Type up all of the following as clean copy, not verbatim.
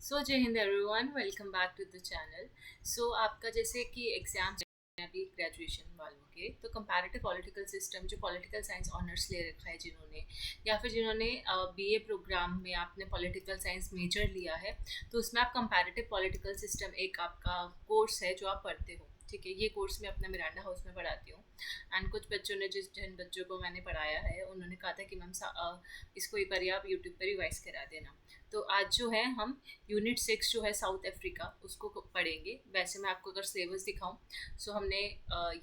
सो जय हिंद everyone, welcome back to the channel. So आपका जैसे कि एग्जाम अभी ग्रेजुएशन वालों के, तो कंपैरेटिव पॉलिटिकल सिस्टम जो पॉलिटिकल साइंस ऑनर्स ले रखा है जिन्होंने, या फिर जिन्होंने बीए प्रोग्राम में आपने पॉलिटिकल साइंस मेजर लिया है, तो उसमें आप कंपैरेटिव पॉलिटिकल सिस्टम एक आपका कोर्स है जो आप पढ़ते हो। ठीक है, ये कोर्स मैं अपना मिरांडा हाउस में पढ़ाती हूँ। एंड कुछ बच्चों ने जिन बच्चों को मैंने पढ़ाया है उन्होंने कहा था कि मैम इसको एक बार आप यूट्यूब पर रिवाइज करा देना। तो आज जो है हम यूनिट 6 जो है साउथ अफ्रीका उसको पढ़ेंगे। वैसे मैं आपको अगर सिलेबस दिखाऊं, सो हमने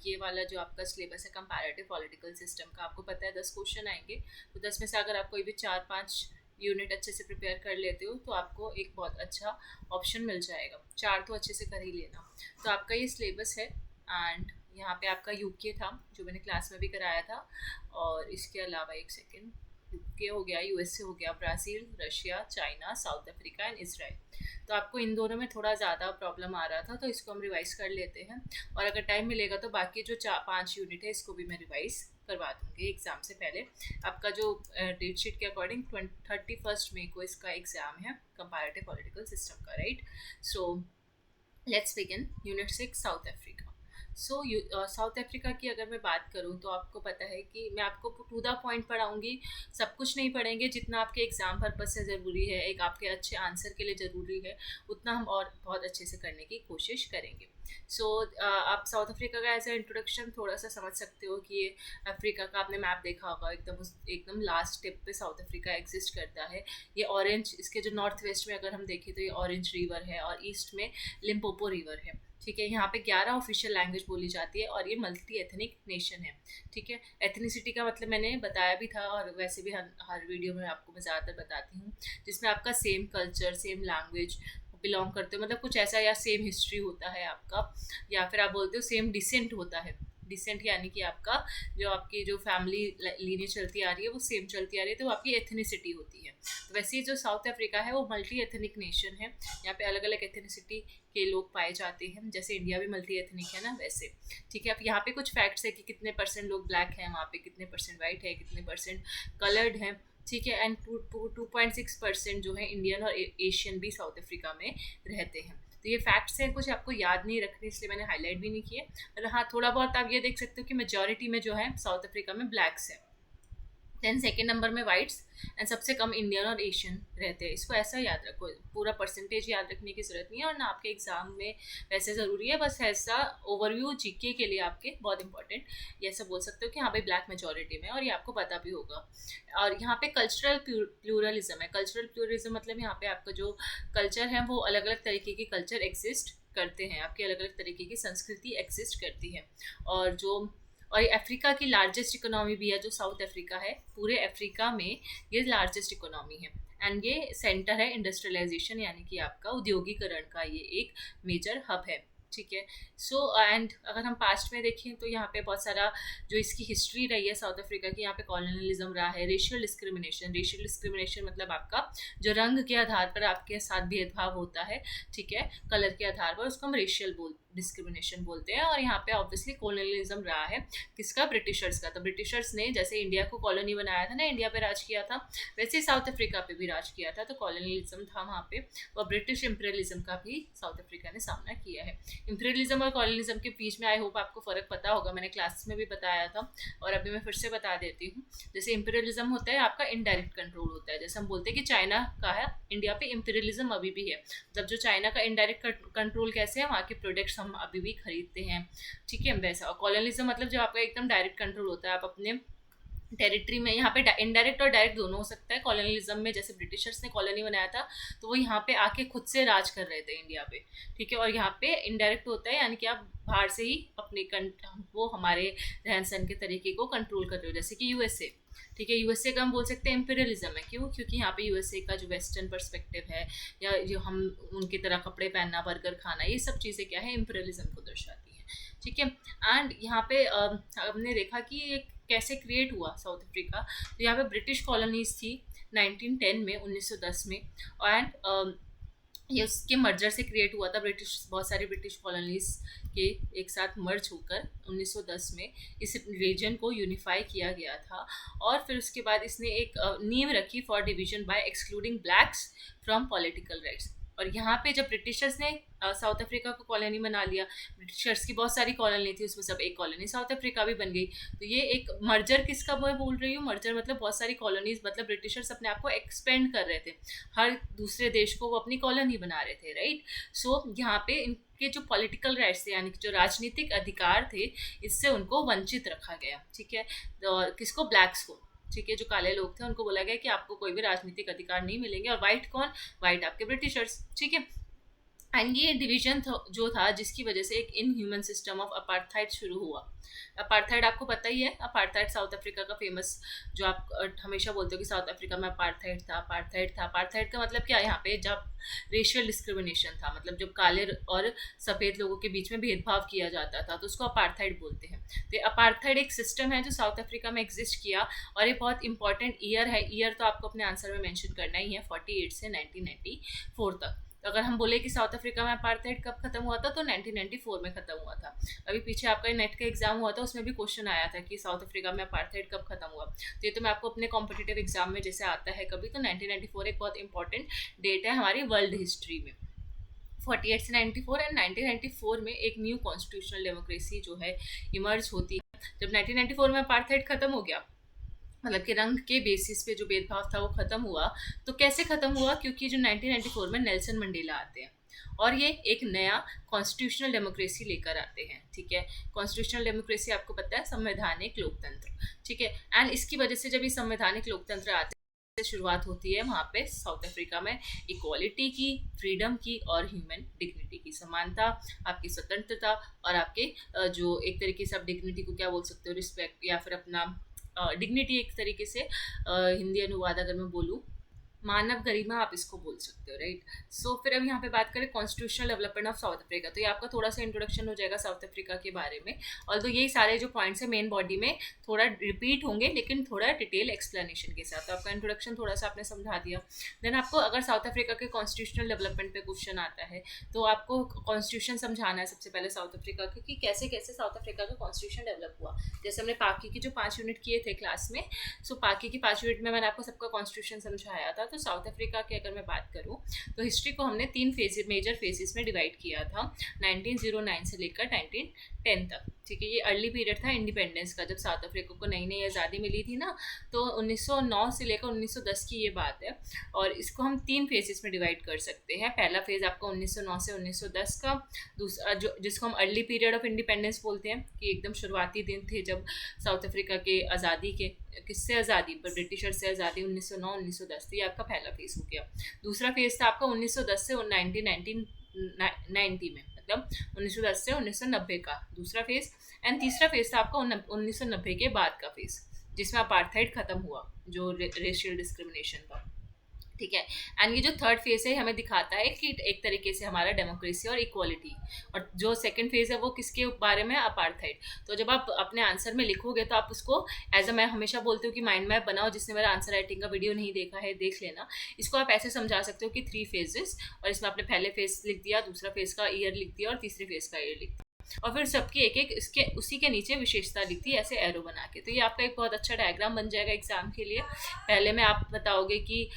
ये वाला जो आपका सिलेबस है कंपैरेटिव पॉलिटिकल सिस्टम का, आपको पता है 10 क्वेश्चन आएंगे। तो 10 में से अगर आप कोई भी 4-5 यूनिट अच्छे से प्रिपेयर कर लेते हो तो आपको एक बहुत अच्छा ऑप्शन मिल जाएगा। 4 तो अच्छे से कर ही लेना। तो आपका ये सिलेबस है। एंड यहाँ पे आपका यूके था जो मैंने क्लास में भी कराया था। और इसके अलावा एक सेकेंड, यूके हो गया, यूएसए हो गया, Brazil, Russia, China, south Africa and Israel. तो आपको इन दोनों में थोड़ा ज़्यादा प्रॉब्लम आ रहा था, तो इसको हम रिवाइज़ कर लेते हैं। और अगर टाइम मिलेगा तो बाकी जो 4-5 यूनिट है इसको भी मैं रिवाइज़ करवा दूँगी एग्ज़ाम से पहले। आपका जो डेट शीट के अकॉर्डिंग 31 मई को इसका एग्ज़ाम है कंपैरेटिव पॉलिटिकल सिस्टम का, right. So let's begin unit 6 south Africa. So south Africa की अगर मैं बात करूँ तो आपको पता है कि मैं आपको टू द पॉइंट पढ़ाऊँगी। सब कुछ नहीं पढ़ेंगे, जितना आपके एग्ज़ाम पर्पज से ज़रूरी है, एक आपके अच्छे आंसर के लिए ज़रूरी है, उतना हम और बहुत अच्छे से करने की कोशिश करेंगे। सो आप साउथ अफ्रीका का एज ए इंट्रोडक्शन थोड़ा सा समझ सकते हो कि ये अफ्रीका का आपने मैप देखा होगा, एकदम लास्ट टिप पे साउथ अफ्रीका एग्जिस्ट करता है। ये ऑरेंज, इसके जो नॉर्थ वेस्ट में अगर हम देखें तो ये ऑरेंज रिवर है और ईस्ट में लिम्पोपो रिवर है। ठीक है, यहाँ पे 11 ऑफिशियल लैंग्वेज बोली जाती है और ये मल्टी एथनिक नेशन है। ठीक है, एथनिसिटी का मतलब मैंने बताया भी था और वैसे भी हर वीडियो में आपको मैं ज़्यादातर बताती हूँ, जिसमें आपका same culture, same language belong करते हो, मतलब कुछ ऐसा, या सेम हिस्ट्री होता है आपका, या फिर आप बोलते हो सेम डिसेंट होता है। डिसेंट यानी कि आपका जो आपकी जो फैमिली लीनी चलती आ रही है वो सेम चलती आ रही है, तो वो आपकी एथनिसिटी होती है। तो वैसे ही जो साउथ अफ्रीका है वो मल्टी एथनिक नेशन है। यहाँ पे अलग अलग एथनिसिटी के लोग पाए जाते हैं, जैसे इंडिया भी मल्टी एथनिक है ना वैसे। ठीक है, अब यहाँ पे कुछ फैक्ट्स है कि कितने परसेंट लोग ब्लैक हैं वहाँ पे, कितने परसेंट वाइट है, कितने परसेंट कलर्ड हैं। ठीक है, एंड 2.6% जो है इंडियन और एशियन भी साउथ अफ्रीका में रहते हैं। तो ये फैक्ट्स हैं, कुछ आपको याद नहीं रखने इसलिए मैंने हाईलाइट भी नहीं किए। मतलब हाँ, थोड़ा बहुत आप ये देख सकते हो कि मेजॉरिटी में जो है साउथ अफ्रीका में ब्लैक्स है, देन सेकेंड नंबर में वाइट्स, एंड सबसे कम इंडियन और एशियन रहते हैं। इसको ऐसा याद रखो, पूरा परसेंटेज याद रखने की ज़रूरत नहीं है और ना आपके एग्जाम में वैसे ज़रूरी है, बस ऐसा ओवरव्यू जीके के लिए आपके बहुत इंपॉर्टेंट। ये ऐसा बोल सकते हो कि हाँ भाई ब्लैक मेजोरिटी में, और ये आपको पता भी होगा। और यहाँ पे कल्चरल प्लूरलिज्म है। कल्चरल प्लूरलिज्म मतलब यहाँ पे आपका जो कल्चर है वो अलग अलग तरीके के कल्चर एग्जिस्ट करते हैं, आपकी अलग अलग तरीके की संस्कृति एग्जिस्ट करती है। और ये अफ्रीका की लार्जेस्ट इकोनॉमी भी है, जो साउथ अफ्रीका है पूरे अफ्रीका में ये लार्जेस्ट इकोनॉमी है। एंड ये सेंटर है इंडस्ट्रियलाइजेशन यानी कि आपका उद्योगीकरण का, ये एक मेजर हब है। ठीक है, सो एंड अगर हम पास्ट में देखें तो यहाँ पे बहुत सारा जो इसकी हिस्ट्री रही है साउथ अफ्रीका की, यहाँ पे कॉलोनियलिज्म रहा है, रेशियल डिस्क्रिमिनेशन। रेशियल डिस्क्रिमिनेशन मतलब आपका जो रंग के आधार पर आपके साथ भेदभाव होता है, ठीक है, कलर के आधार पर, उसको हम रेशियल डिस्क्रिमिनेशन बोलते हैं। और यहाँ पे ऑब्वियसली कॉलोनियलिज्म रहा है, किसका? ब्रिटिशर्स का। तो ब्रिटिशर्स ने जैसे इंडिया को कॉलोनी बनाया था ना, इंडिया पे राज किया था, वैसे ही साउथ अफ्रीका पे भी राज किया था। तो कॉलोनियलिज्म था वहाँ पे, और ब्रिटिश इंपीरियलिज्म का भी साउथ अफ्रीका ने सामना किया है। इंपीरियलिज्म और कॉलोनियलिज्म के बीच में आई होप आपको फ़र्क पता होगा, मैंने क्लास में भी बताया था और अभी मैं फिर से बता देती हूँ। जैसे इंपीरियलिज्म होता है आपका इनडायरेक्ट कंट्रोल होता है, जैसे हम बोलते हैं कि चाइना का है इंडिया पे इंपीरियलिज्म अभी भी है। जब जो चाइना का इनडायरेक्ट कंट्रोल कैसे है, वहाँ के प्रोडक्ट्स हम अभी भी खरीदते हैं। ठीक है, वैसा। और कॉलोनियलिज्म मतलब जो आपका एकदम डायरेक्ट कंट्रोल होता है, आप अपने टेरिटरी में, यहाँ पे इनडायरेक्ट और डायरेक्ट दोनों हो सकता है। कॉलोनियलिज्म में जैसे ब्रिटिशर्स ने कॉलोनी बनाया था तो वो यहाँ पे आके खुद से राज कर रहे थे इंडिया पे। ठीक है, और यहाँ पे इनडायरेक्ट होता है यानी कि आप बाहर से ही अपने वो हमारे रहन सहन के तरीके को कंट्रोल कर रहे हो, जैसे कि यूएसए। ठीक है, यूएसए का हम बोल सकते हैं इंपीरियलिज्म है। क्यों? क्योंकि यहाँ पे यूएसए का जो वेस्टर्न पर्सपेक्टिव है, या जो हम उनकी तरह कपड़े पहनना, बर्गर खाना, ये सब चीज़ें क्या है, इंपीरियलिज्म को दर्शाती है। ठीक है, एंड यहाँ पे हमने देखा कि ये कैसे क्रिएट हुआ साउथ अफ्रीका। तो यहाँ पे ब्रिटिश कॉलोनीज थी 1910 में, 1910 में। एंड ये उसके मर्जर से क्रिएट हुआ था। बहुत सारी ब्रिटिश कॉलोनीज के एक साथ मर्ज होकर 1910 में इस रीजन को यूनिफाई किया गया था। और फिर उसके बाद इसने एक नींव रखी for division bye excluding blacks from political rights. और यहाँ पे जब ब्रिटिशर्स ने साउथ अफ्रीका को कॉलोनी बना लिया, ब्रिटिशर्स की बहुत सारी कॉलोनी थी, उसमें सब एक कॉलोनी साउथ अफ्रीका भी बन गई। तो ये एक मर्जर किसका मैं बोल रही हूँ, मर्जर मतलब बहुत सारी कॉलोनीज, मतलब ब्रिटिशर्स अपने आप को एक्सपेंड कर रहे थे, हर दूसरे देश को वो अपनी कॉलोनी बना रहे थे, राइट। सो यहाँ पे इनके जो पॉलिटिकल राइट्स थे, यानी कि जो राजनीतिक अधिकार थे, इससे उनको वंचित रखा गया, ठीक है। और किसको, ब्लैक्स को, ठीक है, जो काले लोग थे उनको बोला गया कि आपको कोई भी राजनीतिक अधिकार नहीं मिलेंगे। और वाइट कौन, वाइट आपके ब्रिटिशर्स, ठीक है। एंड ये डिवीजन जो था, जिसकी वजह से एक इनह्यूमन सिस्टम ऑफ अपार्थाइड शुरू हुआ। अपार्थाइड आपको पता ही है, अपार्थाइड साउथ अफ्रीका का फेमस, जो आप हमेशा बोलते हो कि साउथ अफ्रीका में अपार्थाइड था, अपार्थाइड था। अपार्थाइड का मतलब क्या है, यहाँ पे जब रेशियल डिस्क्रिमिनेशन था, मतलब जब काले और सफ़ेद लोगों के बीच में भेदभाव किया जाता था, तो उसको अपार्थाइड बोलते हैं। तो अपार्थाइड एक सिस्टम है जो साउथ अफ्रीका में एग्जिस्ट किया, और ये बहुत इंपॉर्टेंट ईयर है। ईयर तो आपको अपने आंसर में मेंशन करना ही है, 48 से 1994 तक। तो अगर हम बोले कि साउथ अफ्रीका में अपार्थाइड कब खत्म हुआ था, तो 1994 में खत्म हुआ था। अभी पीछे आपका नेट का एग्जाम हुआ था, उसमें भी क्वेश्चन आया था कि साउथ अफ्रीका में अपार्थाइड कब खत्म हुआ। तो ये तो मैं आपको अपने कॉम्पिटिटिव एग्जाम में जैसे आता है कभी, तो 1994 एक बहुत इंपॉर्टेंट डेट है हमारी वर्ल्ड हिस्ट्री में। 48 से 94 एंड 1994 में एक न्यू कॉन्स्टिट्यूशनल डेमोक्रेसी जो है इमर्ज होती है। जब 1994 में अपार्थाइड खत्म हो गया, मतलब कि रंग के बेसिस पे जो भेदभाव था वो खत्म हुआ। तो कैसे खत्म हुआ, क्योंकि जो 1994 में नेल्सन मंडेला आते हैं और ये एक नया कॉन्स्टिट्यूशनल डेमोक्रेसी लेकर आते हैं, ठीक है। कॉन्स्टिट्यूशनल डेमोक्रेसी आपको पता है, संवैधानिक लोकतंत्र, ठीक है। एंड इसकी वजह से जब ये संवैधानिक लोकतंत्र आते से शुरुआत होती है वहाँ पे साउथ अफ्रीका में इक्वालिटी की, फ्रीडम की और ह्यूमन डिग्निटी की, समानता, आपकी स्वतंत्रता और आपके जो एक तरीके से आप डिग्निटी को क्या बोल सकते हो, रिस्पेक्ट, या फिर अपना डिग्निटी एक तरीके से हिंदी अनुवाद अगर मैं बोलूँ, मानव गरिमा आप इसको बोल सकते हो, राइट। सो फिर अब यहाँ पे बात करें constitutional development of south Africa, तो ये आपका थोड़ा सा इंट्रोडक्शन हो जाएगा साउथ अफ्रीका के बारे में। और तो यही सारे जो पॉइंट्स है मेन बॉडी में थोड़ा रिपीट होंगे, लेकिन थोड़ा डिटेल एक्सप्लेनेशन के साथ। तो आपका इंट्रोडक्शन थोड़ा सा आपने समझा दिया। देन आपको अगर साउथ अफ्रीका के कॉन्स्टिट्यूशनल डेवलपमेंट पे क्वेश्चन आता है, तो आपको कॉन्स्टिट्यूशन समझाना है सबसे पहले साउथ अफ्रीका के, कि कैसे कैसे साउथ अफ्रीका का कॉन्स्टिट्यूशन डेवलप हुआ। जैसे हमने पाकी की जो 5 यूनिट किए थे क्लास में, सो पाकी की 5 यूनिट में मैंने आपको सबका कॉन्स्टिट्यूशन समझाया था। तो साउथ अफ्रीका अगर मैं बात करूं, तो हिस्ट्री को हमने 3 मेजर फेजेस में डिवाइड किया था, 1909 से लेकर 1910 तक, ठीक है। ये अर्ली पीरियड था इंडिपेंडेंस का, जब साउथ अफ्रीका को नई नई आज़ादी मिली थी ना, तो 1909 से लेकर 1910 की ये बात है। और इसको हम 3 फेजेस में डिवाइड कर सकते हैं। पहला फेज आपका 1909 से 1910 का, दूसरा जो जिसको हम अर्ली पीरियड ऑफ इंडिपेंडेंस बोलते हैं, कि एकदम शुरुआती दिन थे जब साउथ अफ्रीका के आज़ादी के, किससे आज़ादी, पर ब्रिटिशर से आज़ादी, 1909-1910, तो ये आपका पहला फेज हो गया। दूसरा फेज था आपका 1910 से 1990 में, मतलब 1910 से 1990 का दूसरा फेज। एंड तीसरा फेज था आपका 1990 के बाद का फेज, जिसमें अपार्थाइड खत्म हुआ, जो रेशियल डिस्क्रिमिनेशन था, ठीक है। एंड ये जो थर्ड फेज है हमें दिखाता है कि एक तरीके से हमारा डेमोक्रेसी और इक्वालिटी, और जो सेकंड फेज है वो किसके बारे में, अपार्थाइड। तो जब आप अपने आंसर में लिखोगे तो आप उसको एज अ, मैं हमेशा बोलती हूँ कि माइंड मैप बनाओ। जिसने मेरा आंसर राइटिंग का वीडियो नहीं देखा है देख लेना। इसको आप ऐसे समझा सकते हो कि 3 फेजेस, और इसमें आपने पहले फेज लिख दिया, दूसरा फेज का ईयर लिख दिया और तीसरे फेज का ईयर लिख दिया, और फिर सबकी एक एक इसके उसी के नीचे विशेषता लिखती है ऐसे एरो बना के। तो ये आपका एक बहुत अच्छा डायग्राम बन जाएगा एग्जाम के लिए। पहले में आप बताओगे कि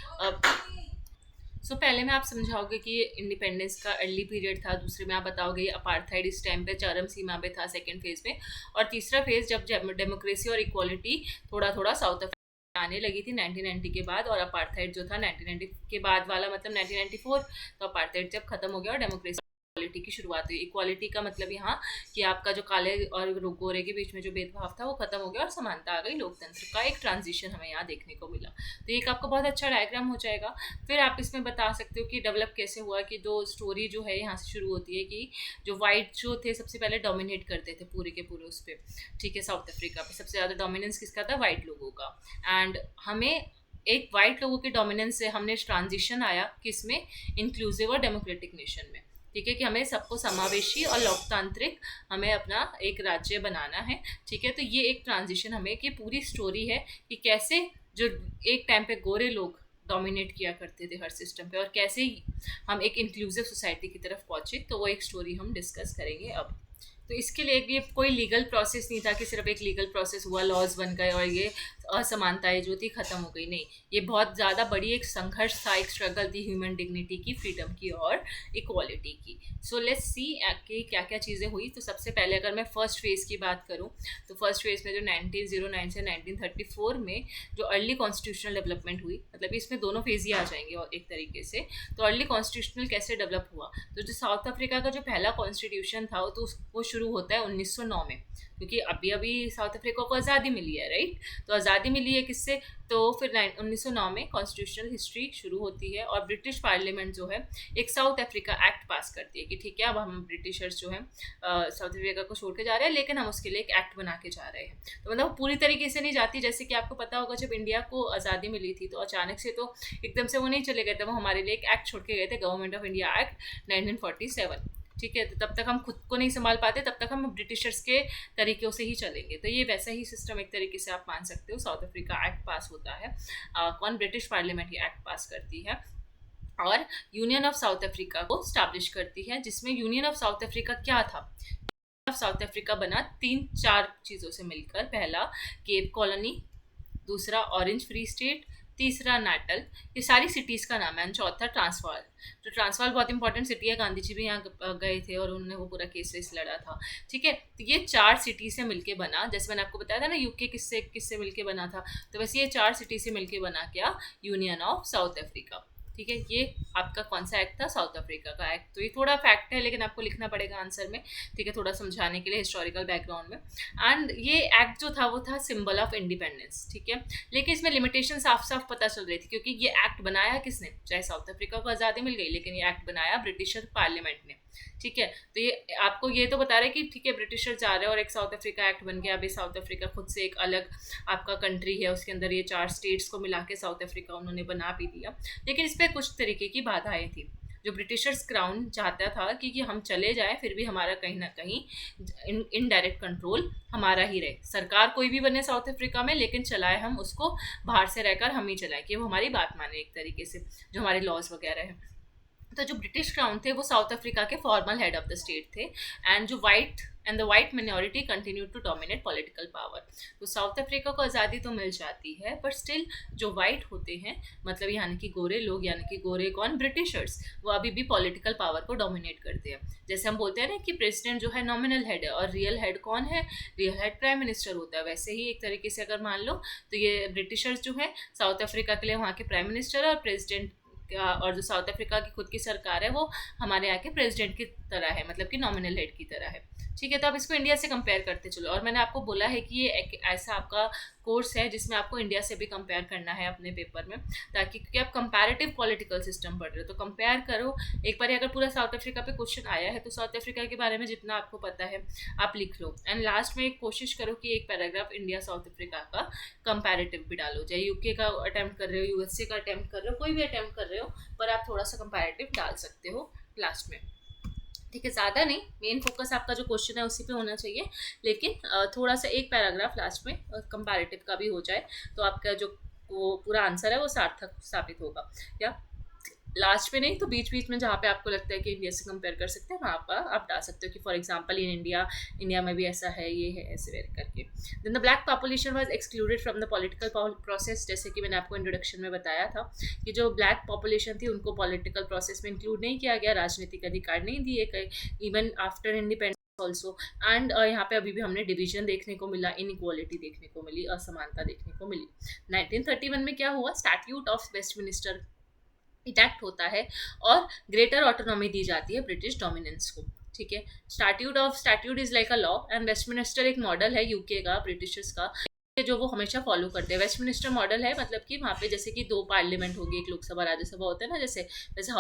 पहले में आप समझाओगे कि इंडिपेंडेंस का अर्ली पीरियड था, दूसरे में आप बताओगे अपार्थाइड इस टाइम पे चरम सीमा पे था सेकंड फेज में, और तीसरा फेज जब डेमोक्रेसी और इक्वालिटी थोड़ा थोड़ा साउथ अफ्रीका आने लगी थी 1990 के बाद, और अपार्थाइड जो था 1990 के बाद वाला, मतलब 1994, तो अपार्थाइड जब खत्म हो गया और डेमोक्रेसी इक्वालिटी की शुरुआत हुई। इक्वालिटी का मतलब यहाँ कि आपका जो काले और गोरे के बीच में जो भेदभाव था वो खत्म हो गया और समानता आ गई, लोकतंत्र का एक ट्रांजिशन हमें यहाँ देखने को मिला। तो एक आपका बहुत अच्छा डायग्राम हो जाएगा। फिर आप इसमें बता सकते हो कि डेवलप कैसे हुआ, कि दो स्टोरी जो है यहाँ से शुरू होती है कि जो वाइट जो थे सबसे पहले डोमिनेट करते थे पूरे के पूरे उस पर, ठीक है। साउथ अफ्रीका पे सबसे ज़्यादा डोमिनेंस किसका था, वाइट लोगों का। एंड हमें एक वाइट लोगों के डोमिनेंस से हमने ट्रांजिशन आया किस में, इंक्लूसिव और डेमोक्रेटिक नेशन में, ठीक है, कि हमें सबको समावेशी और लोकतांत्रिक हमें अपना एक राज्य बनाना है, ठीक है। तो ये एक ट्रांजिशन हमें की पूरी स्टोरी है कि कैसे जो एक टाइम पे गोरे लोग डोमिनेट किया करते थे हर सिस्टम पे, और कैसे हम एक इंक्लूसिव सोसाइटी की तरफ पहुंचे, तो वो एक स्टोरी हम डिस्कस करेंगे अब। तो इसके लिए ये कोई लीगल प्रोसेस नहीं था कि सिर्फ एक लीगल प्रोसेस हुआ, लॉज बन गए और ये असमानताएं जो थी खत्म हो गई, नहीं, ये बहुत ज़्यादा बड़ी एक संघर्ष था, एक स्ट्रगल थी ह्यूमन डिग्निटी की, फ्रीडम की और इक्वालिटी की। सो लेट्स सी कि क्या क्या चीज़ें हुई। तो सबसे पहले अगर मैं फर्स्ट फेज़ की बात करूँ तो फर्स्ट फेज़ में जो 1909 से 1934 में जो अर्ली कॉन्स्टिट्यूशनल डेवलपमेंट हुई, मतलब इसमें दोनों फेज़ ही आ जाएंगे और एक तरीके से। तो अर्ली कॉन्स्टिट्यूशनल कैसे डेवलप हुआ, तो जो साउथ अफ्रीका का जो पहला कॉन्स्टिट्यूशन था तो वो शुरू होता है 1909 में, क्योंकि अभी अभी साउथ अफ्रीका को आज़ादी मिली है, राइट। तो आज़ादी मिली है किससे, तो फिर 1909 में कॉन्स्टिट्यूशनल हिस्ट्री शुरू होती है और ब्रिटिश पार्लियामेंट जो है एक साउथ अफ्रीका एक्ट पास करती है कि ठीक है अब हम ब्रिटिशर्स जो है साउथ अफ्रीका को छोड़ के जा रहे हैं, लेकिन हम उसके लिए एक एक्ट बना के जा रहे हैं। तो मतलब पूरी तरीके से नहीं जाती, जैसे कि आपको पता होगा जब इंडिया को आज़ादी मिली थी तो अचानक से तो एकदम से वो नहीं चले गए थे, वो हमारे लिए एक एक्ट छोड़ के गए थे, गवर्नमेंट ऑफ इंडिया एक्ट 1947, ठीक है। तो तब तक हम खुद को नहीं संभाल पाते, तब तक हम ब्रिटिशर्स के तरीक़ों से ही चलेंगे। तो ये वैसा ही सिस्टम एक तरीके से आप मान सकते हो। साउथ अफ्रीका एक्ट पास होता है, कौन, ब्रिटिश पार्लियामेंट ये एक्ट पास करती है और यूनियन ऑफ साउथ अफ्रीका को स्टैब्लिश करती है, जिसमें यूनियन ऑफ साउथ अफ्रीका क्या था, साउथ अफ्रीका बना 3-4 चीज़ों से मिलकर। पहला केप कॉलोनी, दूसरा ऑरेंज फ्री स्टेट, तीसरा नाटल, ये सारी सिटीज़ का नाम है। चौथा ट्रांसवाल। तो ट्रांसवाल बहुत इंपॉर्टेंट सिटी है, गांधी जी भी यहाँ गए थे और उन्होंने वो पूरा केस वेस लड़ा था, ठीक है। तो ये 4 सिटी से मिलके बना, जैसे मैंने आपको बताया था ना यूके किससे किससे मिलके बना था, तो वैसे ये 4 सिटी से मिलके बना क्या, यूनियन ऑफ साउथ अफ्रीका, ठीक है। ये आपका कौन सा एक्ट था, साउथ अफ्रीका का एक्ट। तो ये थोड़ा फैक्ट है लेकिन आपको लिखना पड़ेगा आंसर में, ठीक है, थोड़ा समझाने के लिए हिस्टोरिकल बैकग्राउंड में। एंड ये एक्ट जो था वो था सिंबल ऑफ इंडिपेंडेंस, ठीक है। लेकिन इसमें लिमिटेशन साफ साफ पता चल रही थी, क्योंकि ये एक्ट बनाया किसने, चाहे साउथ अफ्रीका को आज़ादी मिल गई लेकिन ये एक्ट बनाया ब्रिटिशर पार्लियामेंट ने, ठीक है। तो ये आपको ये तो बता रहे कि ठीक है ब्रिटिशर जा रहे हैं और एक साउथ अफ्रीका एक्ट बन गया, अभी साउथ अफ्रीका खुद से एक अलग आपका कंट्री है, उसके अंदर ये 4 स्टेट्स को मिला के साउथ अफ्रीका उन्होंने बना भी दिया। लेकिन इस पर कुछ तरीके की बाधाएं थी। जो ब्रिटिशर्स क्राउन चाहता था कि हम चले जाएं फिर भी हमारा कहीं ना कहीं इनडायरेक्ट कंट्रोल हमारा ही रहे, सरकार कोई भी बने साउथ अफ्रीका में लेकिन चलाए हम उसको बाहर से रहकर हम ही चलाएं, कि वो हमारी बात माने एक तरीके से, जो हमारे लॉज वगैरह हैं। तो जो ब्रिटिश क्राउन थे वो साउथ अफ्रीका के formal head of the state थे, एंड जो white minority continue to dominate political power. तो साउथ अफ्रीका को आज़ादी तो मिल जाती है पर स्टिल जो वाइट होते हैं, मतलब यानी कि गोरे लोग, यानी कि गोरे कौन, ब्रिटिशर्स, वो अभी भी पॉलिटिकल पावर को डोमिनेट करते हैं। जैसे हम बोलते हैं ना कि प्रेसिडेंट जो है नॉमिनल हेड है और रियल हेड कौन है, रियल हेड प्राइम मिनिस्टर होता है, वैसे ही एक तरीके से अगर मान लो तो ये ब्रिटिशर्स जो है साउथ अफ्रीका के लिए वहाँ के प्राइम मिनिस्टर और प्रेसिडेंट, और जो साउथ अफ्रीका की खुद की सरकार है वो हमारे यहाँ के प्रेसिडेंट की तरह है, मतलब कि नॉमिनल हेड की तरह है, ठीक है। तो अब इसको इंडिया से कंपेयर करते चलो, और मैंने आपको बोला है कि ये एक ऐसा आपका कोर्स है जिसमें आपको इंडिया से भी कंपेयर करना है अपने पेपर में, ताकि क्योंकि आप कंपैरेटिव पॉलिटिकल सिस्टम पढ़ रहे हो तो कंपेयर करो। एक बार अगर पूरा साउथ अफ्रीका पे क्वेश्चन आया है तो साउथ अफ्रीका के बारे में जितना आपको पता है आप लिख लो, एंड लास्ट में एक कोशिश करो कि एक पैराग्राफ इंडिया साउथ अफ्रीका का कंपैरेटिव भी डालो, चाहे यूके का अटैम्प्ट कर रहे हो, यूएसए का अटैम्प्ट कर रहे हो, कोई भी अटैम्प्ट कर रहे हो, पर आप थोड़ा सा कंपैरेटिव डाल सकते हो लास्ट में, ठीक है। ज़्यादा नहीं, मेन फोकस आपका जो क्वेश्चन है उसी पे होना चाहिए, लेकिन थोड़ा सा एक पैराग्राफ लास्ट में कंपैरेटिव का भी हो जाए तो आपका जो वो पूरा आंसर है वो सार्थक साबित होगा। या लास्ट में नहीं तो बीच बीच में जहाँ पे आपको लगता है कि इंडिया से कंपेयर कर सकते हैं वहाँ पर आप डाल सकते हो कि फॉर एग्जांपल इन इंडिया में भी ऐसा है, ये है, ऐसे वेर करके। Then the black population was excluded from the political process, जैसे कि मैंने आपको इंट्रोडक्शन में बताया था कि जो ब्लैक पॉपुलेशन थी उनको पॉलिटिकल प्रोसेस में इंक्लूड नहीं किया गया, राजनीतिक अधिकार नहीं दिए गए even after independence also. And यहाँ पे अभी भी हमने डिवीजन देखने को मिला, इनइक्वालिटी देखने को मिली, असमानता देखने को मिली। 1931 में क्या हुआ, स्टैट्यूट ऑफ वेस्टमिनिस्टर इटैक्ट होता है और ग्रेटर ऑटोनॉमी दी जाती है ब्रिटिश डोमिनेंस को, ठीक है। Statute is like a law and Westminster एक मॉडल है यूके का, ब्रिटिशर्स का, जो वो हमेशा फॉलो करते हैं। वेस्टमिनिस्टर मॉडल है मतलब कि वहाँ पे जैसे कि 2 पार्लियामेंट होगी, एक लोकसभा राज्यसभा होता है ना, जैसे